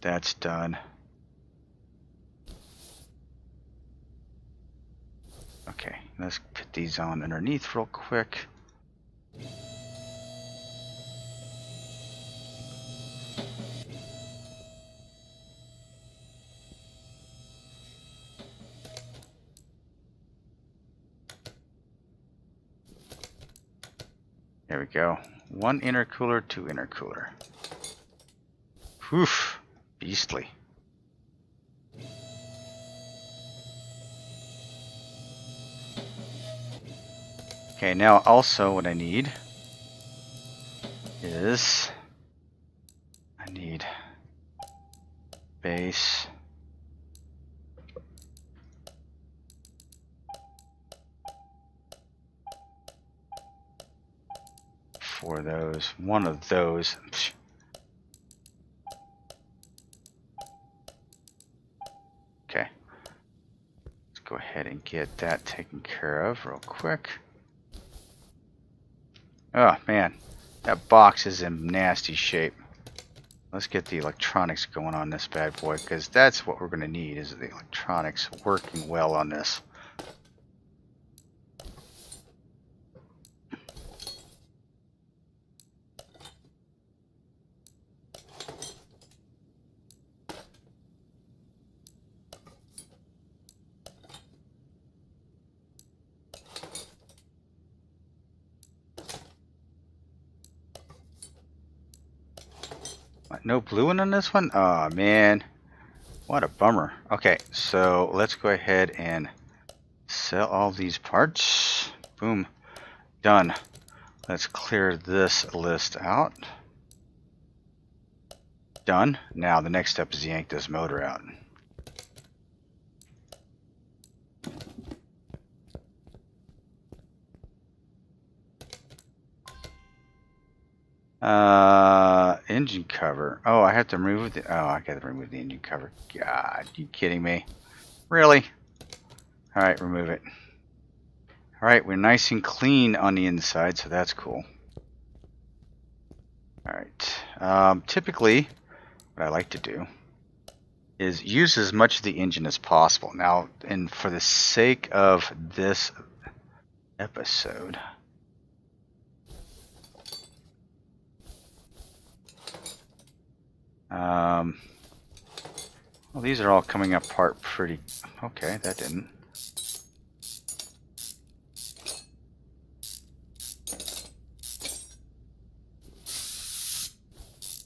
That's done. Okay, let's put these on underneath real quick. There we go. 1 intercooler, 2 intercooler. Whew, beastly. Okay, now also what I need is I need base. For those, one of those. Okay, let's go ahead and get that taken care of real quick. Oh man, that box is in nasty shape. Let's get the electronics going on this bad boy, because that's what we're going to need, is the electronics working well on this. No bluing on this one? Oh man, what a bummer. Okay, so let's go ahead and sell all these parts. Boom, done. Let's clear this list out. Done. Now the next step is yank this motor out. Engine cover. Oh, I have to remove the. Oh, I got to remove the engine cover. God, you kidding me? Really? All right, remove it. All right, we're nice and clean on the inside, so that's cool. All right. Typically, what I like to do is use as much of the engine as possible. Now, and for the sake of this episode, well, these are all coming apart pretty. Okay, that didn't.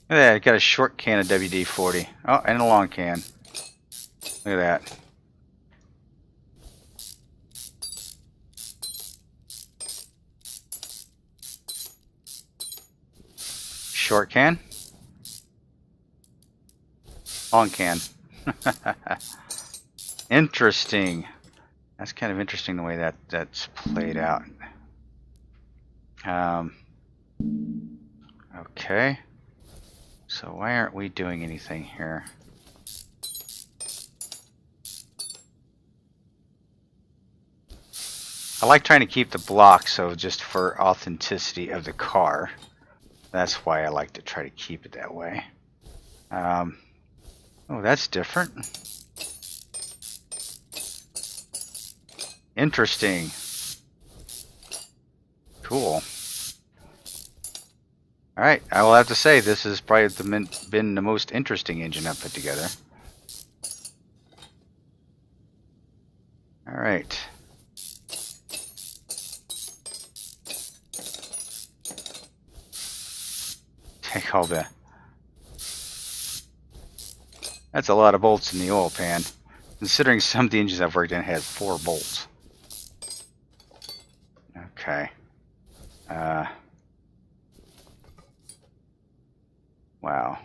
Look at that, I got a short can of WD-40. Oh, and a long can. Look at that. Short can. Long can. Interesting. That's kind of interesting the way that's played out. Okay. So why aren't we doing anything here? I like trying to keep the block so just for authenticity of the car. That's why I like to try to keep it that way. Oh, that's different. Interesting. Cool. Alright, I will have to say this has probably been the most interesting engine I've put together. Alright. Take all the... That's a lot of bolts in the oil pan. Considering some of the engines I've worked in had 4 bolts. Okay. Wow.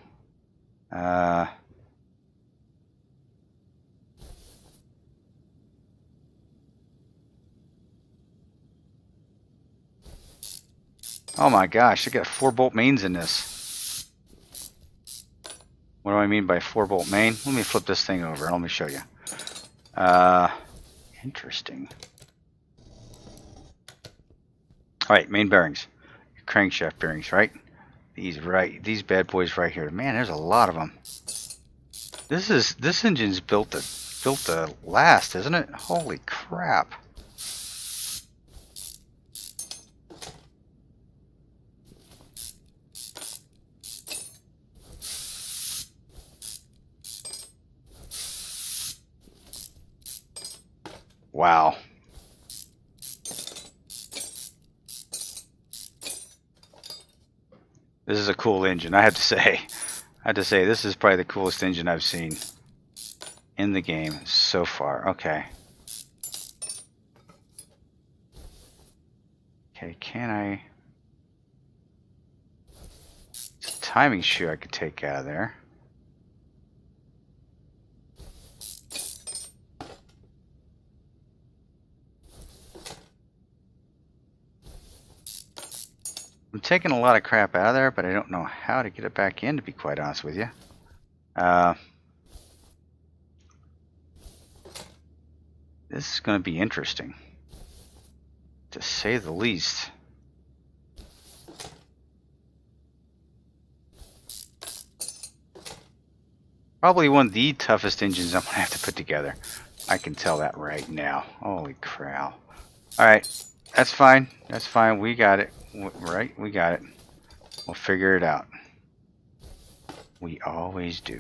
Oh my gosh, I got 4-bolt mains in this. What do I mean by 4-bolt main? Let me flip this thing over. Let me show you. Interesting. Alright, main bearings. Crankshaft bearings, right? These bad boys right here. Man, there's a lot of them. This engine's built to last, isn't it? Holy crap. Wow. This is a cool engine, I have to say. This is probably the coolest engine I've seen in the game so far. Okay. Okay, can I... It's a timing shoe I could take out of there. I'm taking a lot of crap out of there, but I don't know how to get it back in, to be quite honest with you. This is going to be interesting, to say the least. Probably one of the toughest engines I'm going to have to put together. I can tell that right now. Holy crow. Alright, that's fine. That's fine. We got it. Right? We got it. We'll figure it out. We always do.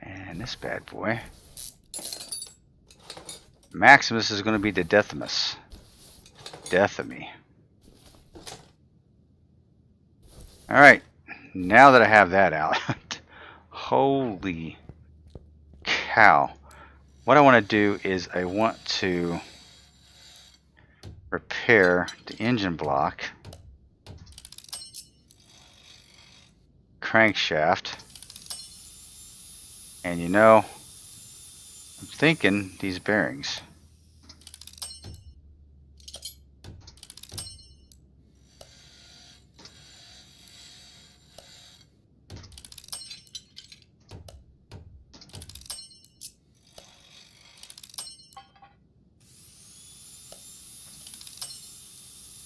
And this bad boy. Maximus is going to be the Decimus. Death of me. Alright, now that I have that out, holy cow. What I want to do is I want to repair the engine block, crankshaft, and you know, I'm thinking these bearings.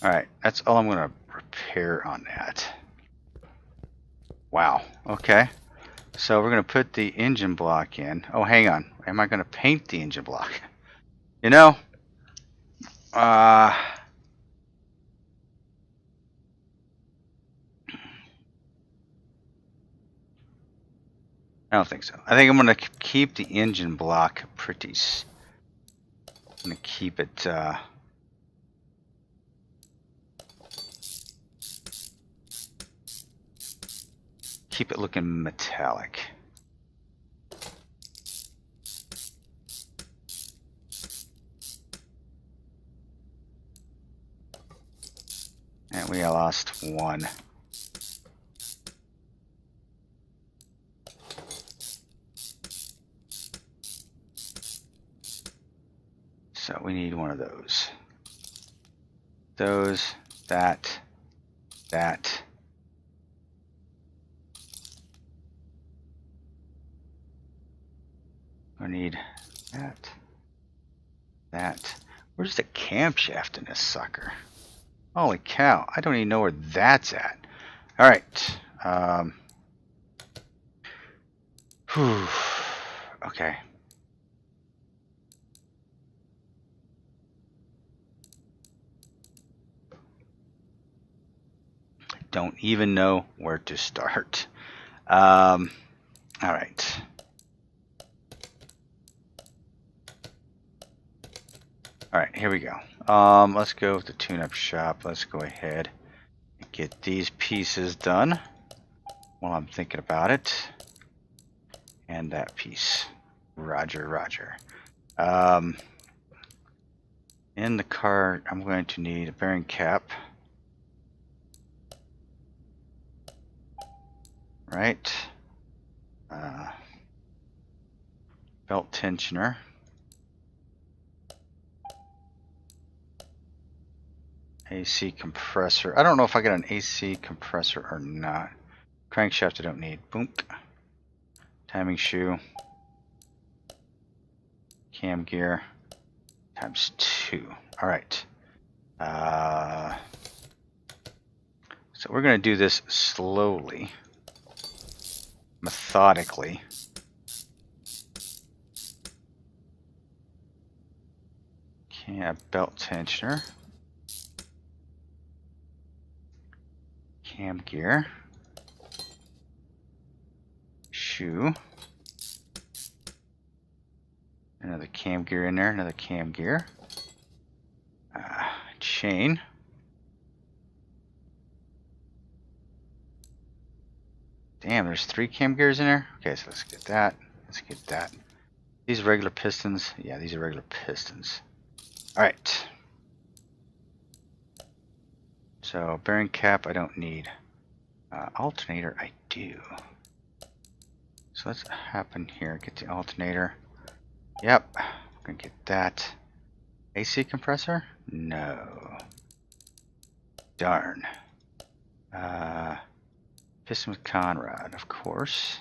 Alright, that's all I'm going to repair on that. Wow, okay. So we're going to put the engine block in. Oh, hang on. Am I going to paint the engine block? You know, I don't think so. I think I'm going to keep the engine block pretty... I'm going to keep it... keep it looking metallic. And we lost one. So we need one of those. Those, that. I need that. Where's the camshaft in this sucker? Holy cow, I don't even know where that's at. Alright. Okay. Don't even know where to start. Alright. Alright, here we go. Let's go with the tune-up shop. Let's go ahead and get these pieces done while I'm thinking about it. And that piece. Roger, roger. In the car, I'm going to need a bearing cap. right? Belt tensioner. AC compressor. I don't know if I got an AC compressor or not. Crankshaft I don't need. Boom. Timing shoe. Cam gear. ×2. Alright. So we're going to do this slowly. Methodically. Belt tensioner. Cam gear. Shoe. Another cam gear in there. Another cam gear. Chain. Damn, there's 3 cam gears in there? Okay, so let's get that. Let's get that. These are regular pistons? Yeah, these are regular pistons. Alright. So, bearing cap I don't need. Alternator I do. So let's happen here. Get the alternator. Yep. We're going to get that. AC compressor? No. Darn. Piston with Conrad, of course.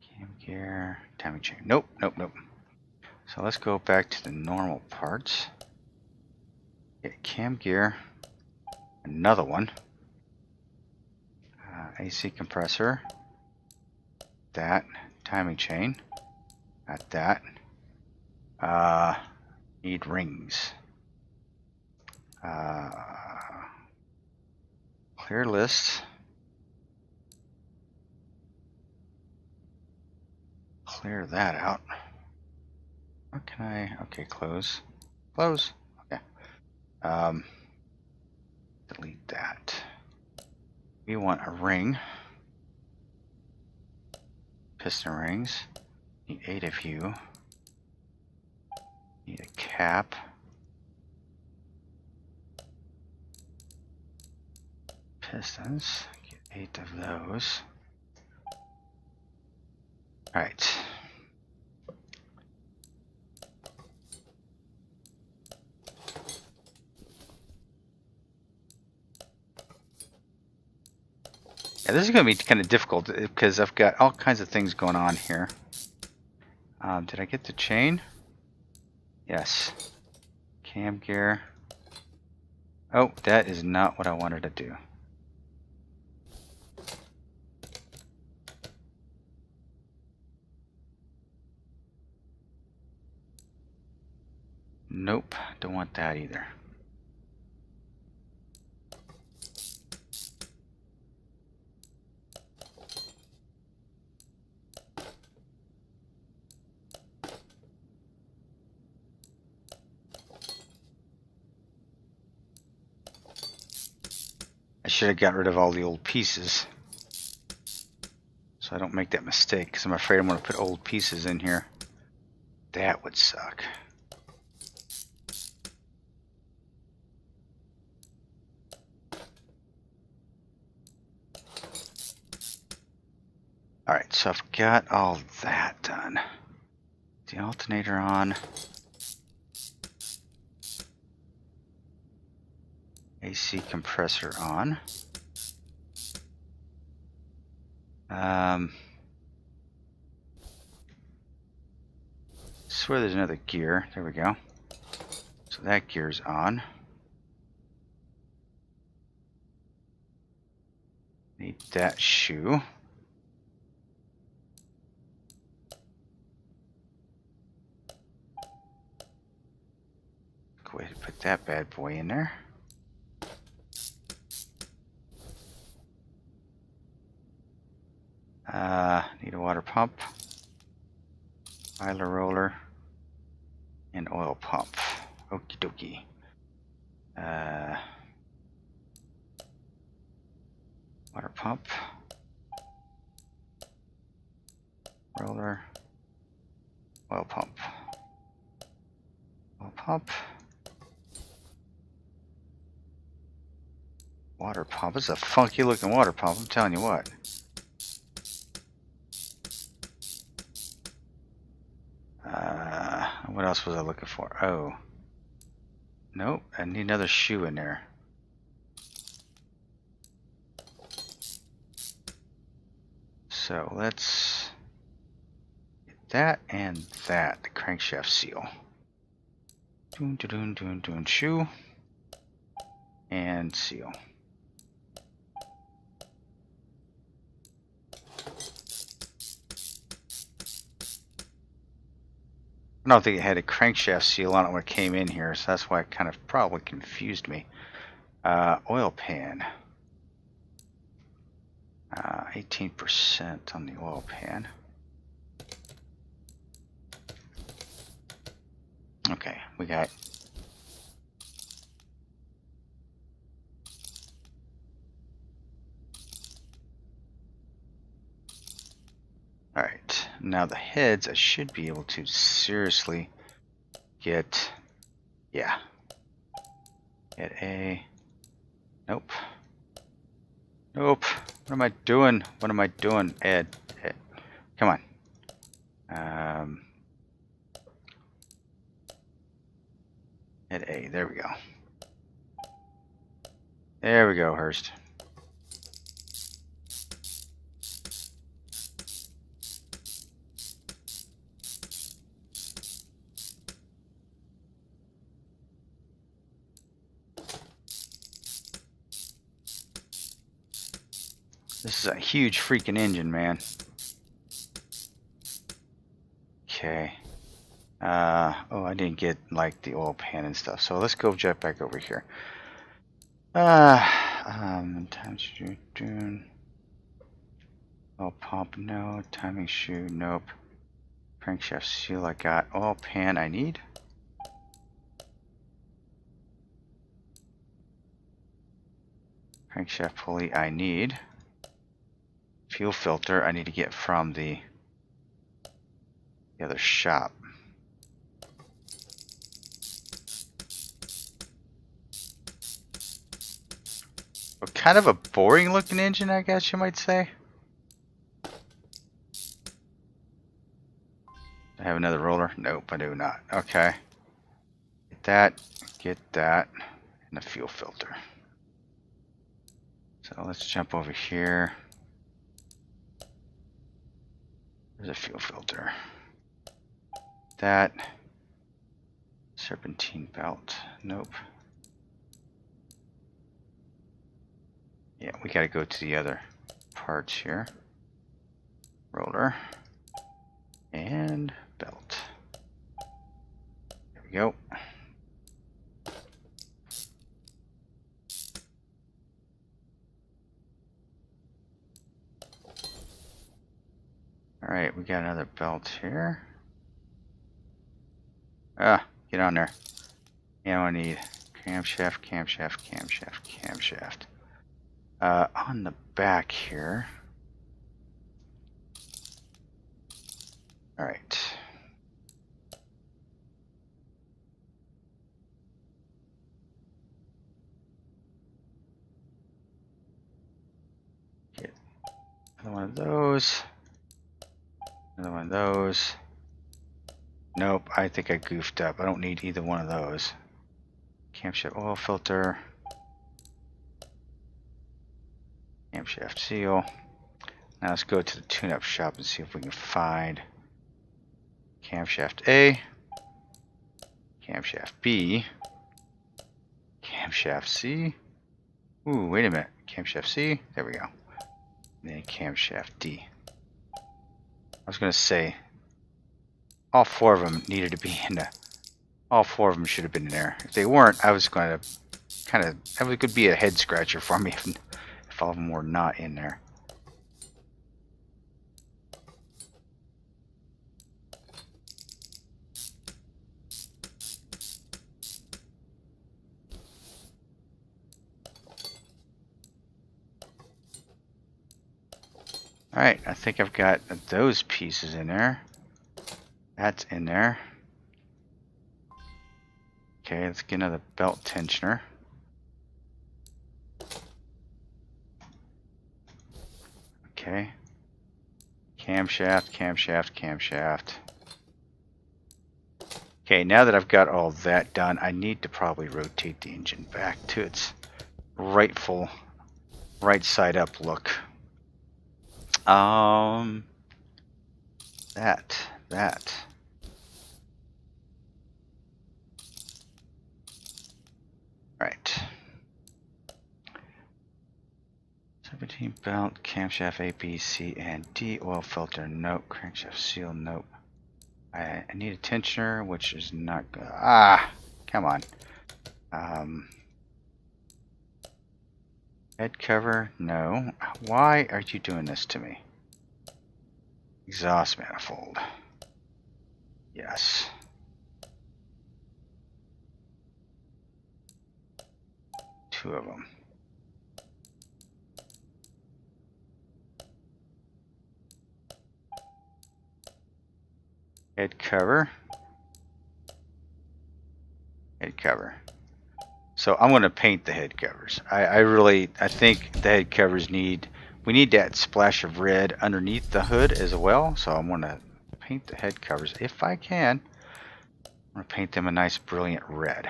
Cam gear. Timing chain. Nope, nope, nope. So let's go back to the normal parts. Get cam gear. Another one. AC compressor. That. Timing chain. Got that. Need rings. Clear list. Clear that out. What can I? Okay, close. Close. Okay. Delete that. We want a ring. Piston rings. Need 8 of you. Need a cap. Pistons. Get 8 of those. Alright. Yeah, this is going to be kind of difficult because I've got all kinds of things going on here. Did I get the chain? Yes. Cam gear. Oh, that is not what I wanted to do. Nope, don't want that either. I should have got rid of all the old pieces so I don't make that mistake, because I'm afraid I'm going to put old pieces in here. That would suck. Alright, so I've got all that done. The alternator on. AC compressor on. Swear there's another gear. There we go. So that gear's on. Need that shoe. Go ahead and put that bad boy in there. Need a water pump, oiler roller, and oil pump. Okie dokie. Water pump, roller, oil pump, Water pump. This is a funky looking water pump, I'm telling you what. What else was I looking for? Oh. Nope, I need another shoe in there. So let's get that and that. The crankshaft seal. Doon, shoe. And seal. I don't think it had a crankshaft seal on it when it came in here, so that's why it kind of probably confused me. Oil pan. 18% on the oil pan. Okay, we got alright, now the heads I should be able to seriously get, yeah. Get a, nope. Nope. What am I doing? What am I doing? Ed. Come on. Hit A. There we go. There we go, Hurst. This is a huge freaking engine, man. Okay. Oh, I didn't get like the oil pan and stuff. So let's go jet back over here. Oil pump, no. Timing shoe, nope. Crankshaft seal, I got. Oil pan, I need. Crankshaft pulley, I need. Fuel filter, I need to get from the other shop. Well, kind of a boring looking engine, I guess you might say. I have another roller? Nope, I do not. Okay. Get that, and a fuel filter. So let's jump over here. There's a fuel filter. That. Serpentine belt. Nope. Yeah, we gotta go to the other parts here. Roller. And belt. There we go. Alright, we got another belt here. Get on there. Now I need camshaft, camshaft, camshaft, camshaft. On the back here. Alright. Get another one of those. Another one of those. Nope, I think I goofed up. I don't need either one of those. Camshaft oil filter. Camshaft seal. Now let's go to the tune-up shop and see if we can find camshaft A, camshaft B, camshaft C. Ooh, wait a minute. Camshaft C. There we go. And then camshaft D. I was going to say, all four of them needed to be in the... All four of them should have been in there. If they weren't, I was going to kind of... That could be a head scratcher for me if all of them were not in there. Alright, I think I've got those pieces in there. That's in there. Okay, let's get another belt tensioner. Okay. Camshaft, camshaft, camshaft. Okay, now that I've got all that done, I need to probably rotate the engine back to its rightful right side up look. That. Right. 17 belt, camshaft A, B, C, and D, oil filter, nope, crankshaft seal, nope. I need a tensioner, which is not good. Ah, come on. Head cover, no. Why are you doing this to me? Exhaust manifold. Yes. Two of them. Head cover. Head cover. So I'm going to paint the head covers. I think the head covers we need that splash of red underneath the hood as well. So I'm going to paint the head covers if I can. I'm going to paint them a nice brilliant red.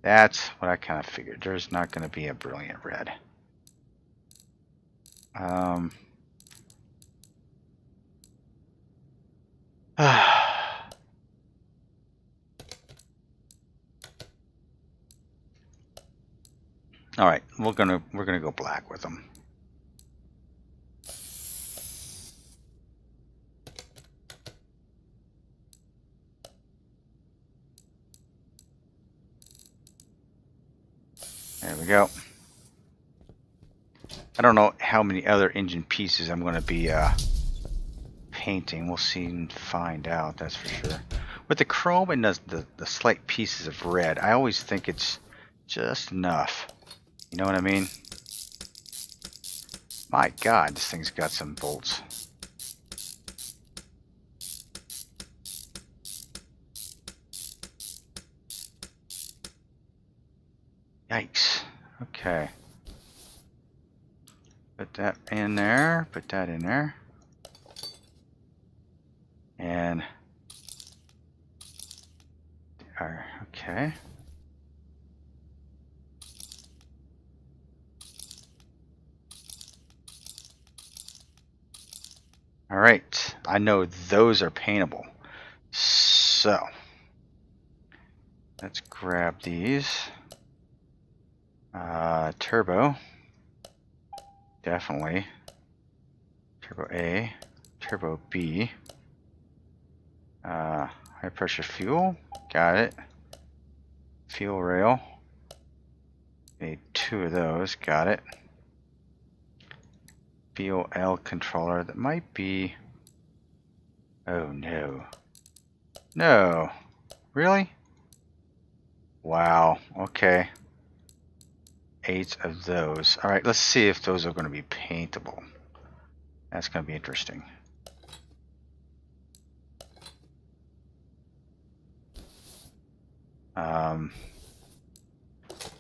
That's what I kind of figured. There's not going to be a brilliant red. All right, we're gonna go black with them. There we go. I don't know how many other engine pieces I'm going to be painting. We'll see and find out, that's for sure. With the chrome and the slight pieces of red, I always think it's just enough. You know what I mean? My God, this thing's got some bolts. Yikes. Okay. Put that in there. Put that in there. And okay. All right. I know those are paintable. So let's grab these. Turbo. Definitely. Turbo A. Turbo B. High pressure fuel. Got it. Fuel rail. Need 2 of those. Got it. BOL controller. That might be... Oh no. No. Really? Wow. Okay. 8 of those. Alright, let's see if those are going to be paintable. That's going to be interesting.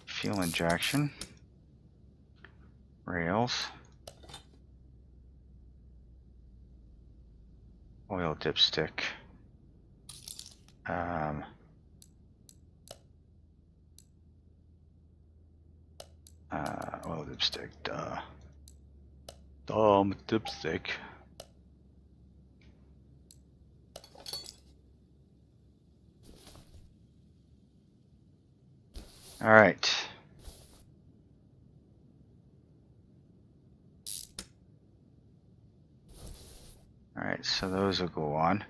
Fuel injection. Rails. Oil dipstick. Oil dipstick, duh. Dumb dipstick. All right. All right, so those will go on.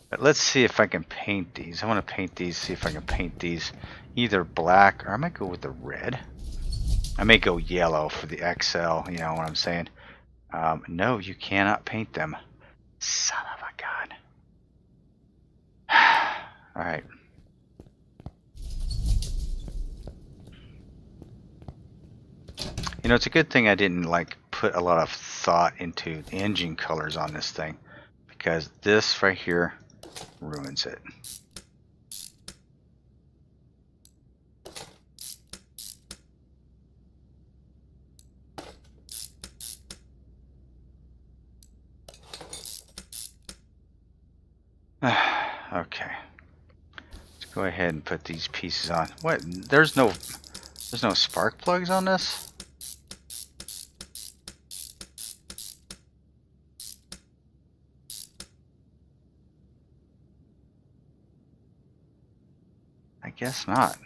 But let's see if I can paint these. I want to paint these, see if I can paint these either black, or I might go with the red. I may go yellow for the XL, you know what I'm saying? No, you cannot paint them. Son of a gun. All right. You know, it's a good thing I didn't put a lot of thought into engine colors on this thing, because this right here ruins it. Go ahead and put these pieces on. What? There's no spark plugs on this? I guess not.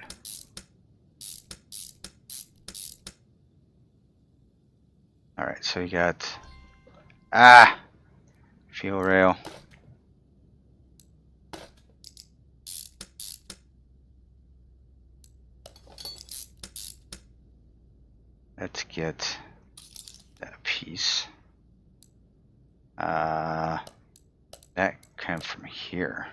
Alright, so you got... fuel rail. Let's get that piece. That came from here.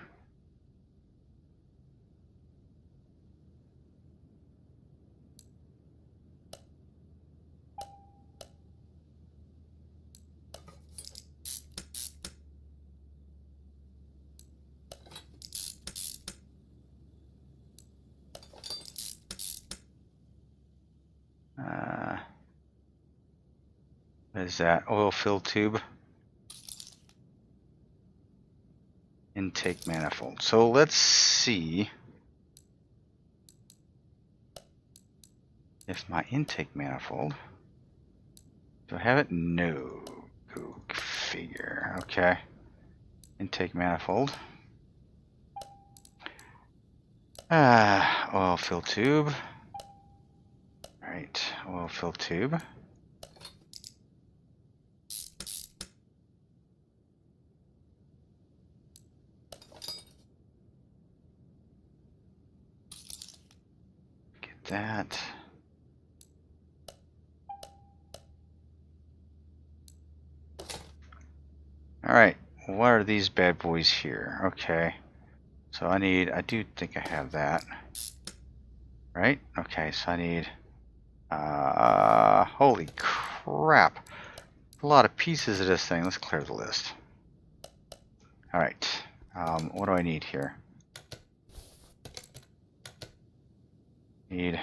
What is that? Oil filled tube. Intake manifold. So let's see if my intake manifold. Do I have it? No. Go figure. Okay. Intake manifold. Oil filled tube. Alright, oil filled tube. Get that. Alright, what are these bad boys here? Okay. So I do think I have that. Right? Okay, so I need, holy crap. A lot of pieces of this thing. Let's clear the list. Alright, what do I need here? Need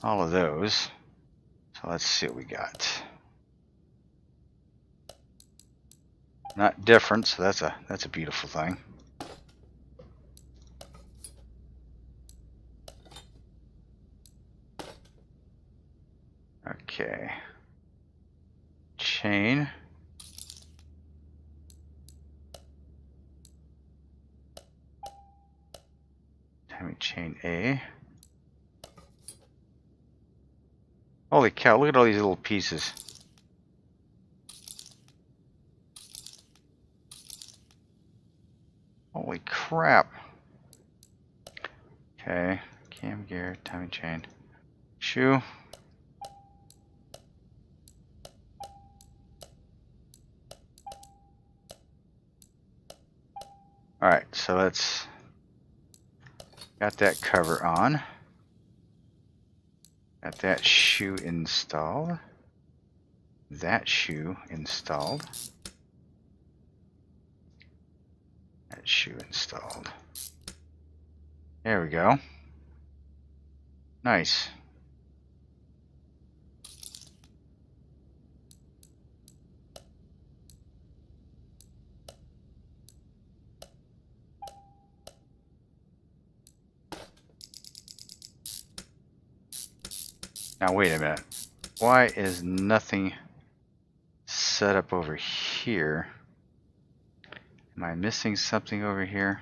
all of those. So let's see what we got. Not different, so that's a beautiful thing. Okay. Chain. Timing chain A. Holy cow, look at all these little pieces. Holy crap. Okay. Cam gear, timing chain. Shoe. Alright, so let's got that cover on. Got that shoe installed. That shoe installed. That shoe installed. There we go. Nice. Now wait a minute. Why is nothing set up over here? Am I missing something over here?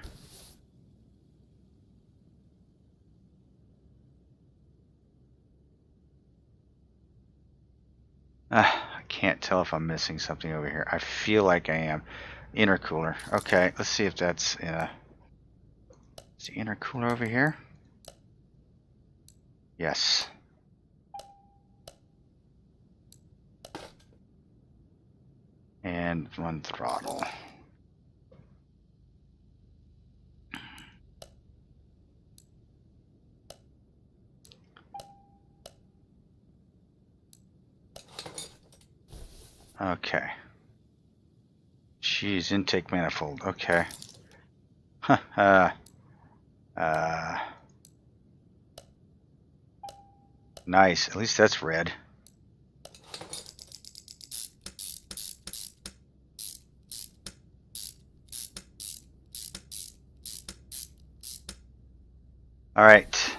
I can't tell if I'm missing something over here. I feel like I am. Intercooler. Okay, let's see if that's in a... Is the intercooler over here? Yes. And one throttle. Okay. Jeez, intake manifold. Okay. Nice. At least that's red. All right.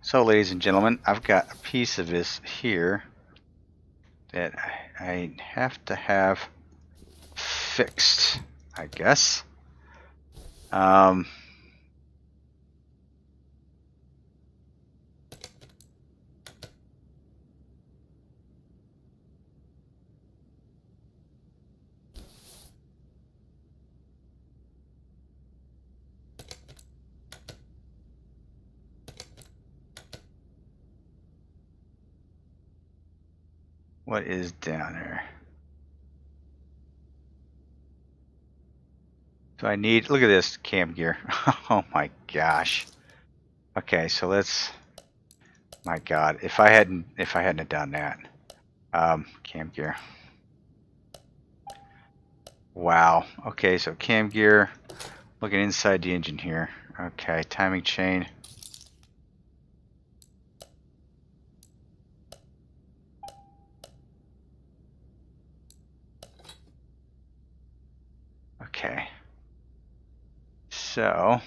So, ladies and gentlemen, I've got a piece of this here that I have to have fixed, I guess. What is down there? Do I need, look at this cam gear. Oh my gosh. Okay, so let's, my God, if I hadn't have done that. Cam gear. Wow. Okay, so cam gear, looking inside the engine here. Okay, timing chain. Okay. So,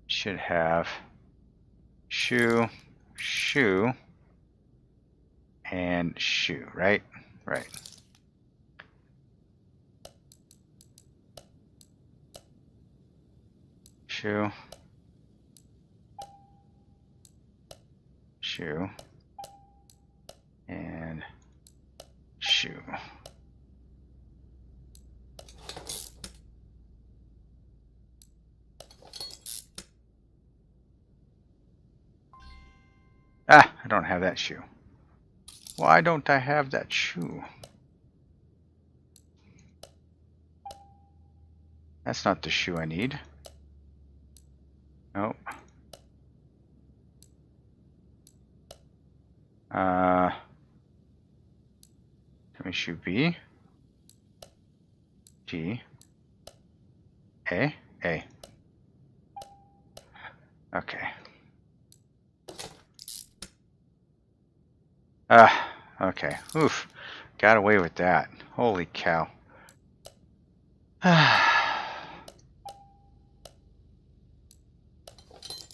should have shoe, shoe, and shoe, right? Right. Shoe, shoe, and shoe. Ah, I don't have that shoe. Why don't I have that shoe? That's not the shoe I need. Nope. Let me shoe B. G. A. A. Okay. Okay. Oof. Got away with that. Holy cow.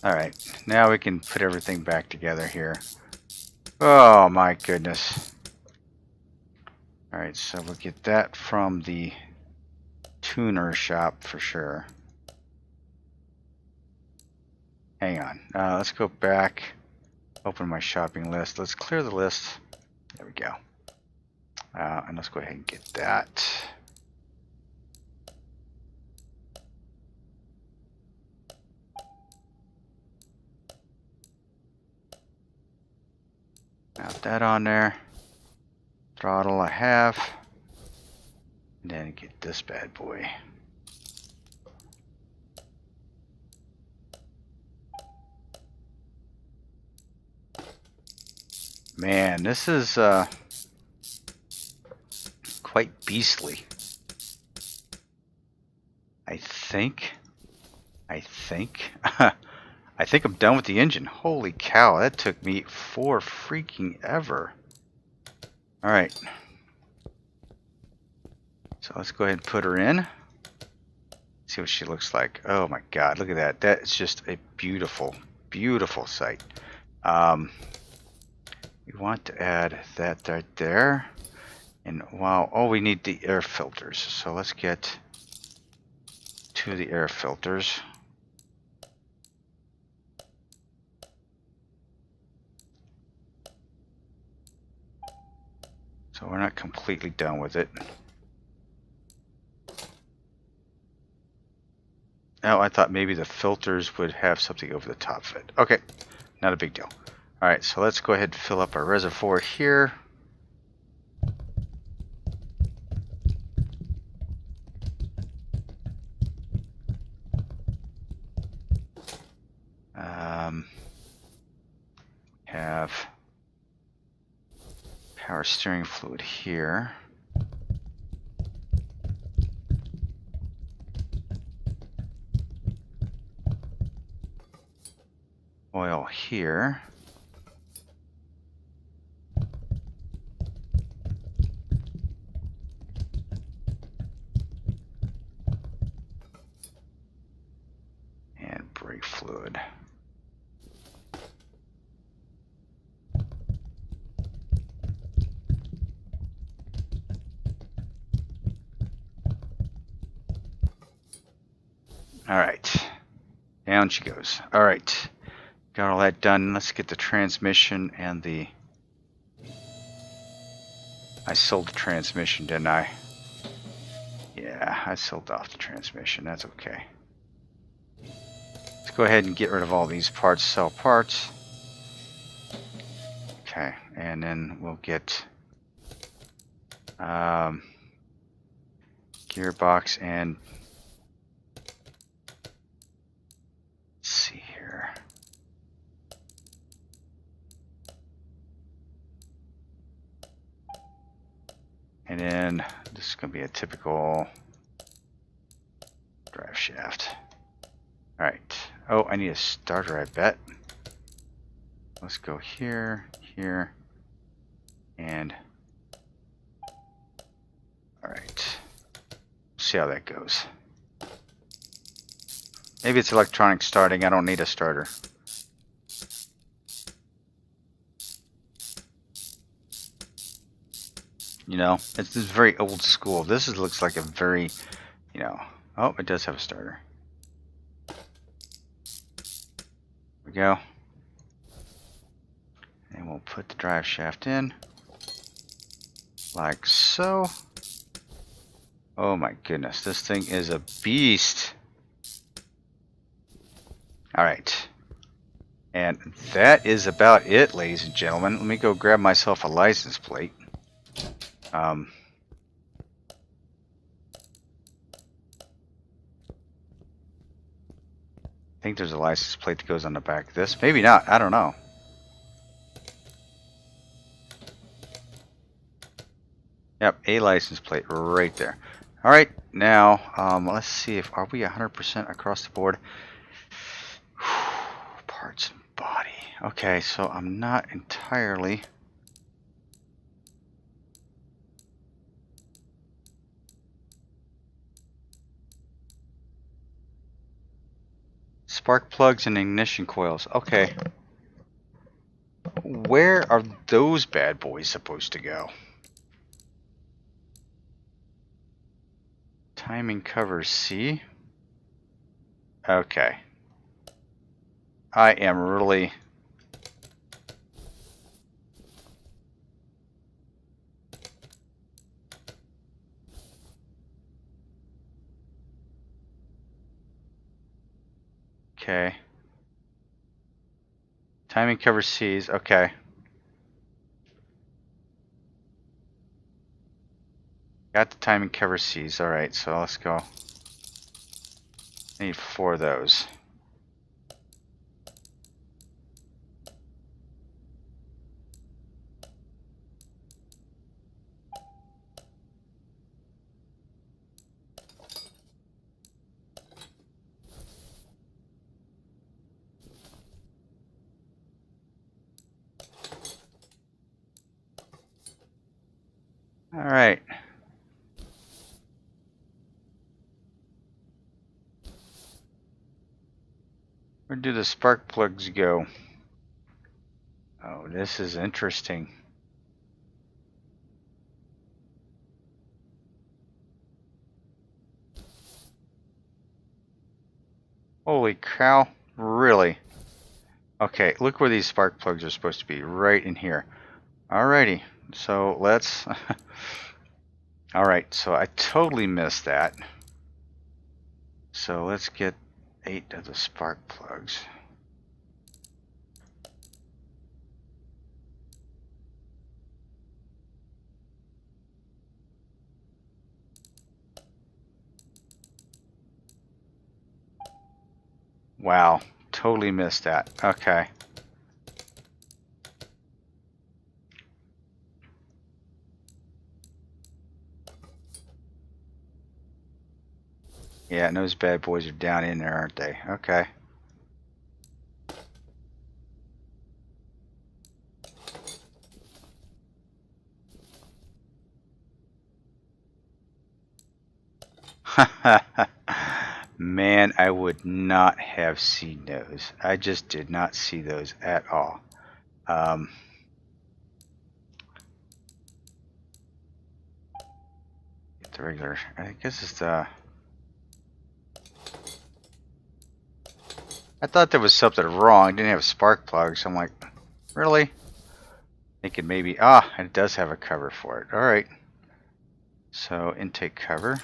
Alright. Now we can put everything back together here. Oh my goodness. Alright, so we'll get that from the tuner shop for sure. Hang on. Let's go back. Open my shopping list. Let's clear the list. There we go. And let's go ahead and get that. Got that on there. Throttle I have. And then get this bad boy. Man, this is quite beastly. I think I think I'm done with the engine. Holy cow, that took me for freaking ever. Alright. So let's go ahead and put her in. See what she looks like. Oh my God, look at that. That is just a beautiful, beautiful sight. We want to add that right there. And wow, oh, we need the air filters. So let's get to the air filters. So we're not completely done with it. Oh, I thought maybe the filters would have something over the top of it. Okay, not a big deal. All right, so let's go ahead and fill up our reservoir here. Have power steering fluid here. Oil here. And brake fluid. Alright. Down she goes. Alright. Got all that done. Let's get the transmission and the... I sold the transmission, didn't I? Yeah, I sold off the transmission. That's okay. Let's go ahead and get rid of all these parts. Sell parts. Okay, and then we'll get gearbox and... Let's see here. And then this is going to be a typical drive shaft. Alright. Oh, I need a starter, I bet. Let's go here, here, and... Alright. See how that goes. Maybe it's electronic starting. I don't need a starter. You know, it's just very old school. This looks like a very, you know... Oh, it does have a starter. There we go. And we'll put the drive shaft in. Like so. Oh my goodness, this thing is a beast. Alright. And that is about it, ladies and gentlemen. Let me go grab myself a license plate. I think there's a license plate that goes on the back of this. Maybe not. I don't know. Yep, a license plate right there. Alright, now, let's see if... Are we 100% across the board? Parts and body. Okay, so I'm not entirely... Spark plugs and ignition coils. Okay. Where are those bad boys supposed to go? Timing covers C. Okay. I am really... Okay. Timing cover C's. Okay. Got the timing cover C's. Alright, so let's go. I need 4 of those. Alright. Where do the spark plugs go? Oh, this is interesting. Holy cow. Really? Okay, look where these spark plugs are supposed to be. Right in here. Alrighty. So let's... Alright, so I totally missed that. So let's get 8 of the spark plugs. Wow, totally missed that. Okay. Yeah, and those bad boys are down in there, aren't they? Okay. Man, I would not have seen those. I just did not see those at all. Get the regular. I guess it's the... I thought there was something wrong. It didn't have spark plugs. I'm like, really? Thinking maybe, it does have a cover for it. All right. So intake cover.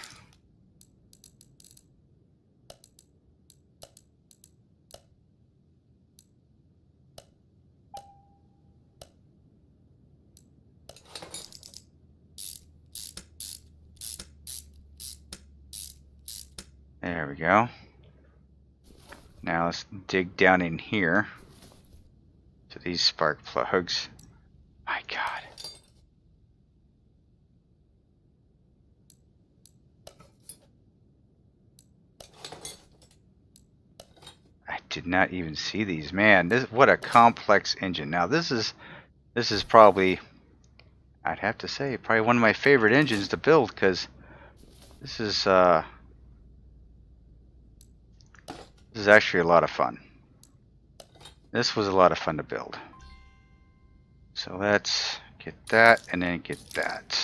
There we go. Now let's dig down in here to these spark plugs. My God. I did not even see these. Man, what a complex engine. Now this is probably, I'd have to say, probably one of my favorite engines to build, because this is actually a lot of fun. This was a lot of fun to build. So let's get that and then get that.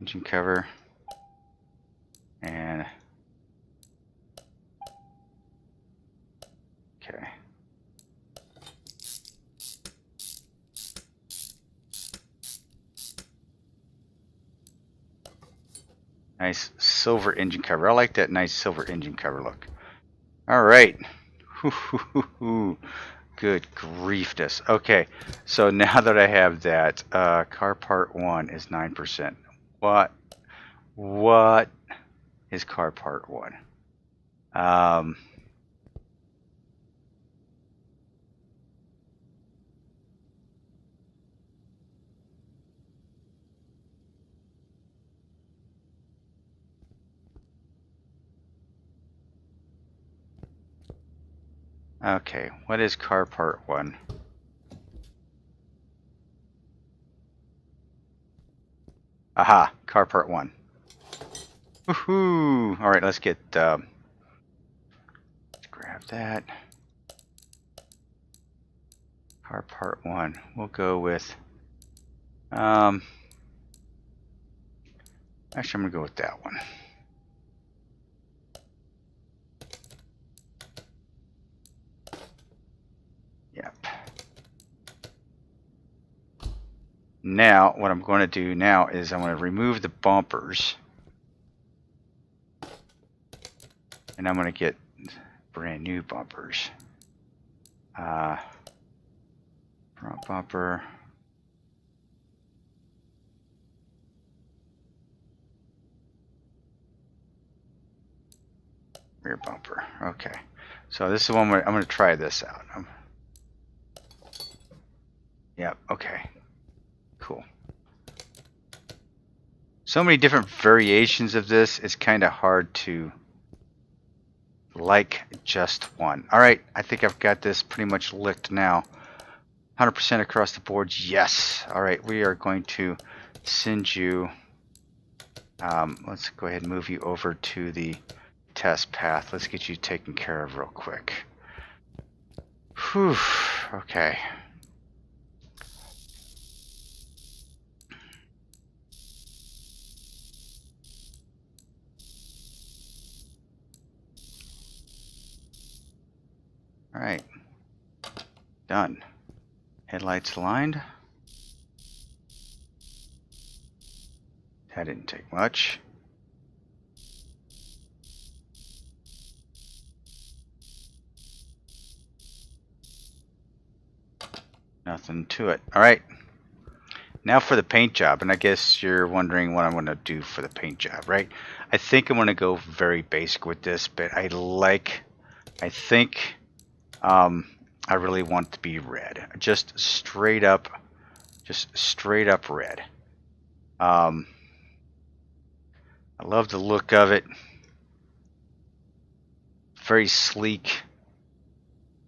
Engine cover. And okay. Nice silver engine cover. I like that nice silver engine cover look. All right. Good griefness. Okay, so now that I have that, car part 1 is 9%. What is car part 1? Okay, what is car part 1? Aha, car part 1. Woohoo! All right, let's get let's grab that. Car part 1. We'll go with actually I'm gonna go with that one. Yep. Now what I'm going to do now is I'm going to remove the bumpers, and I'm going to get brand new bumpers. Front bumper. Rear bumper. Okay. So this is one where I'm going to try this out. Yep. Okay. Cool. So many different variations of this. It's kind of hard to like just one. All right. I think I've got this pretty much licked now. 100% across the board. Yes. All right. We are going to send you. Let's go ahead and move you over to the test path. Let's get you taken care of real quick. Whew. Okay. All right. Done. Headlights aligned. That didn't take much. Nothing to it. All right. Now for the paint job, and I guess you're wondering what I'm going to do for the paint job, right? I think I'm going to go very basic with this, but I think I really want it to be red. Just straight up red. I love the look of it. Very sleek,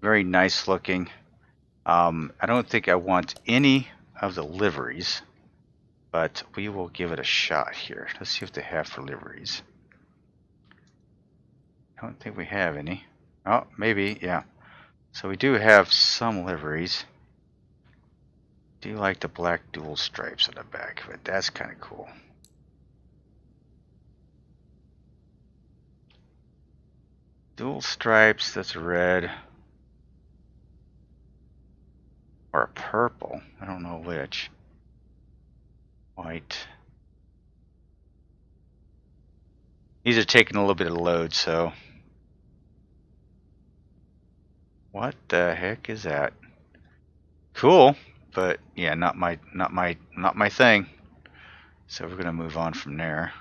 very nice looking. I don't think I want any of the liveries, but we will give it a shot here. Let's see what they have for liveries. I don't think we have any. Oh, maybe, yeah. So we do have some liveries. Do like the black dual stripes on the back of it. That's kind of cool. dual stripes, that's red. Or a purple. I don't know which. White. These are taking a little bit of load, so. What the heck is that? Cool, but yeah, not my thing. So we're gonna move on from there.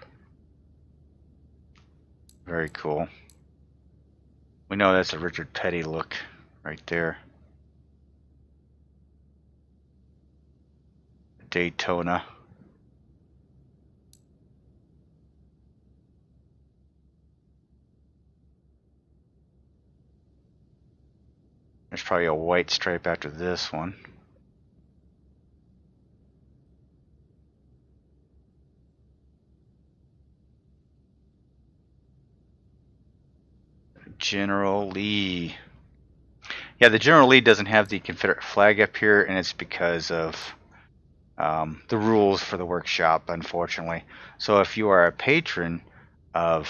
Very cool. We know that's a Richard Petty look right there. Daytona. There's probably a white stripe after this one. General Lee. Yeah, the General Lee doesn't have the Confederate flag up here, and it's because of the rules for the workshop, unfortunately. So if you are a patron of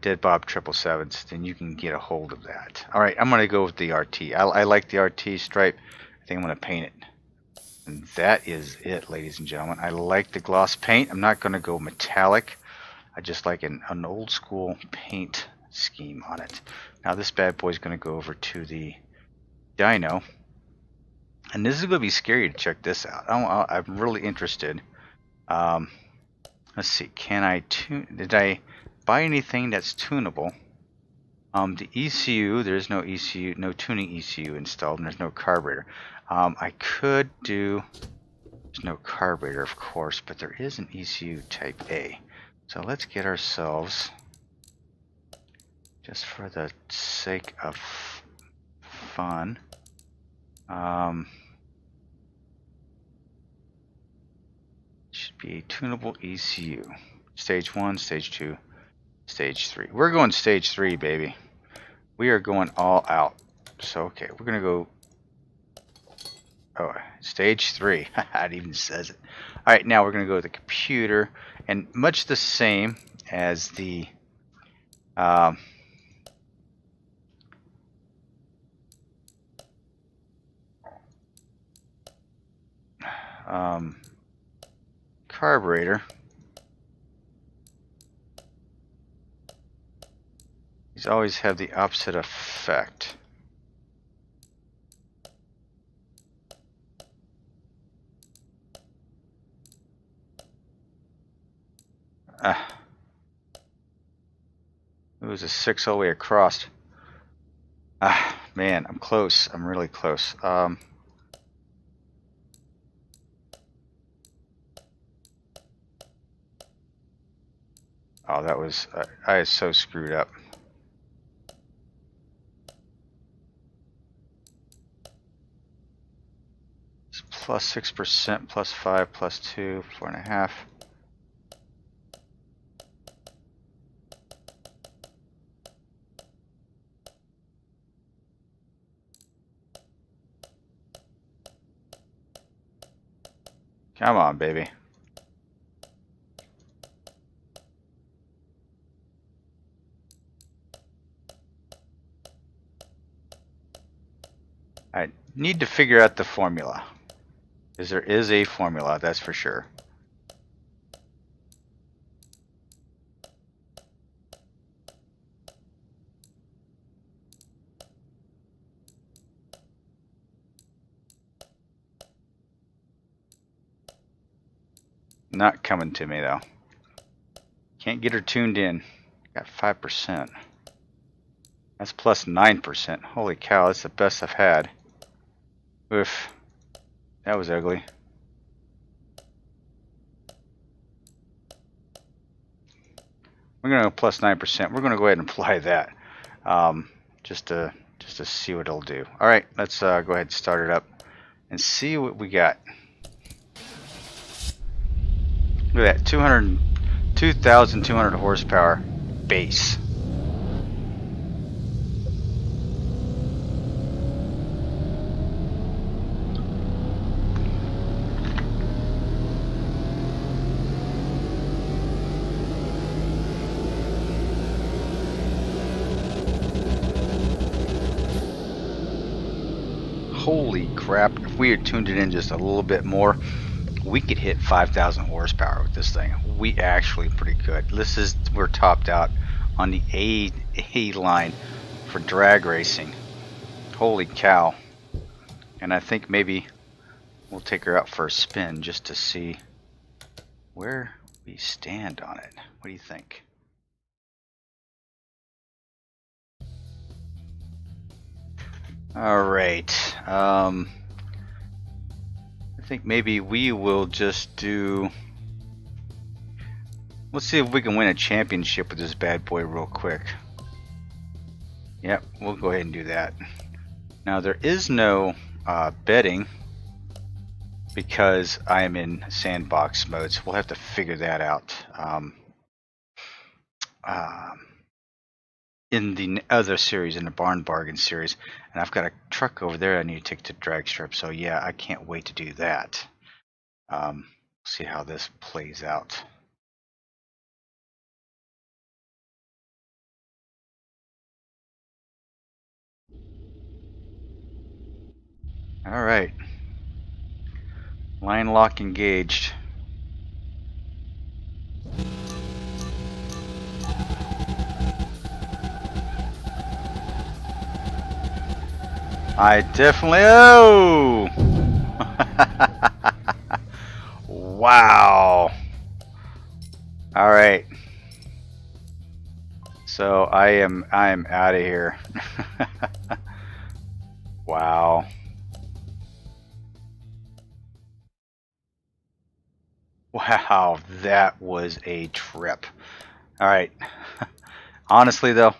Dead Bob 777s, then you can get a hold of that. All right, I'm going to go with the RT. I like the RT stripe. I think I'm going to paint it. And that is it, ladies and gentlemen. I like the gloss paint. I'm not going to go metallic. I just like an old school paint scheme on it. Now this bad boy is going to go over to the dyno. And this is going to be scary to check this out. I'm really interested. Let's see. Can I tune? Did I buy anything that's tunable? The ECU, there's no ECU, no tuning ECU installed, and there's no carburetor. I could do. There's no carburetor, of course, but there is an ECU Type A. So let's get ourselves, just for the sake of fun, should be a tunable ECU. Stage 1, Stage 2, Stage 3. We're going Stage 3, baby. We are going all out. So, okay, we're going to go, oh, Stage 3. It even says it. All right, now we're going to go to the computer, and much the same as the carburetor. These always have the opposite effect. It was a 6 all the way across. Man, I'm close. I'm really close. Oh, that was, I was so screwed up. It's plus 6%, plus 5, plus 2, 4.5. Come on, baby. I need to figure out the formula. Because there is a formula, that's for sure. Not coming to me though. Can't get her tuned in. Got 5%. That's plus 9%. Holy cow, that's the best I've had. Oof. That was ugly. We're gonna go plus 9%. We're gonna go ahead and apply that. Just to see what it'll do. Alright, let's go ahead and start it up and see what we got. Look at that, 2,200 horsepower base. holy crap, if we had tuned it in just a little bit more, we could hit 5,000 horsepower with this thing. We actually pretty good. We're topped out on the A line for drag racing. Holy cow. And I think maybe we'll take her out for a spin just to see where we stand on it. What do you think? All right. I think maybe we will just do... Let's see if we can win a championship with this bad boy real quick. Yep, we'll go ahead and do that. Now there is no betting because I am in sandbox mode, so we'll have to figure that out in the other series, in the Barn Bargain series. And I've got a truck over there I need to take to drag strip, so yeah, I can't wait to do that. See how this plays out. All right, line lock engaged. I definitely... Oh! Wow. All right. So I am out of here. Wow. Wow, that was a trip. All right. Honestly though,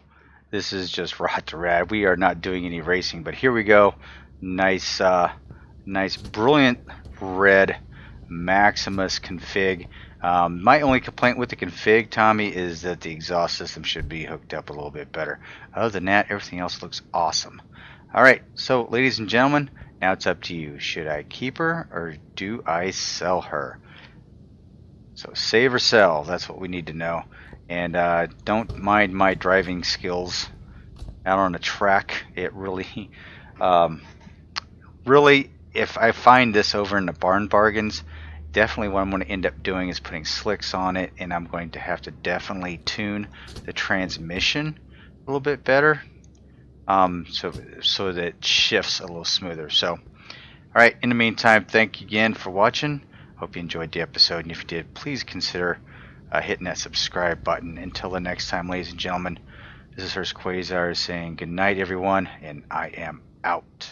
this is just Rot2Rad. We are not doing any racing, but here we go. Nice, nice, brilliant red Maximus config. My only complaint with the config, Tommy, is that the exhaust system should be hooked up a little bit better. Other than that, everything else looks awesome. All right, so ladies and gentlemen, now it's up to you. Should I keep her or do I sell her? So save or sell, that's what we need to know. And don't mind my driving skills out on the track. It really, really, if I find this over in the Barn Bargains, definitely what I'm going to end up doing is putting slicks on it, and I'm going to have to definitely tune the transmission a little bit better, so that it shifts a little smoother. So, all right. In the meantime, thank you again for watching. Hope you enjoyed the episode, and if you did, please consider hitting that subscribe button. Until the next time, ladies and gentlemen, this is Hurst Quayzar saying good night, everyone, and I am out.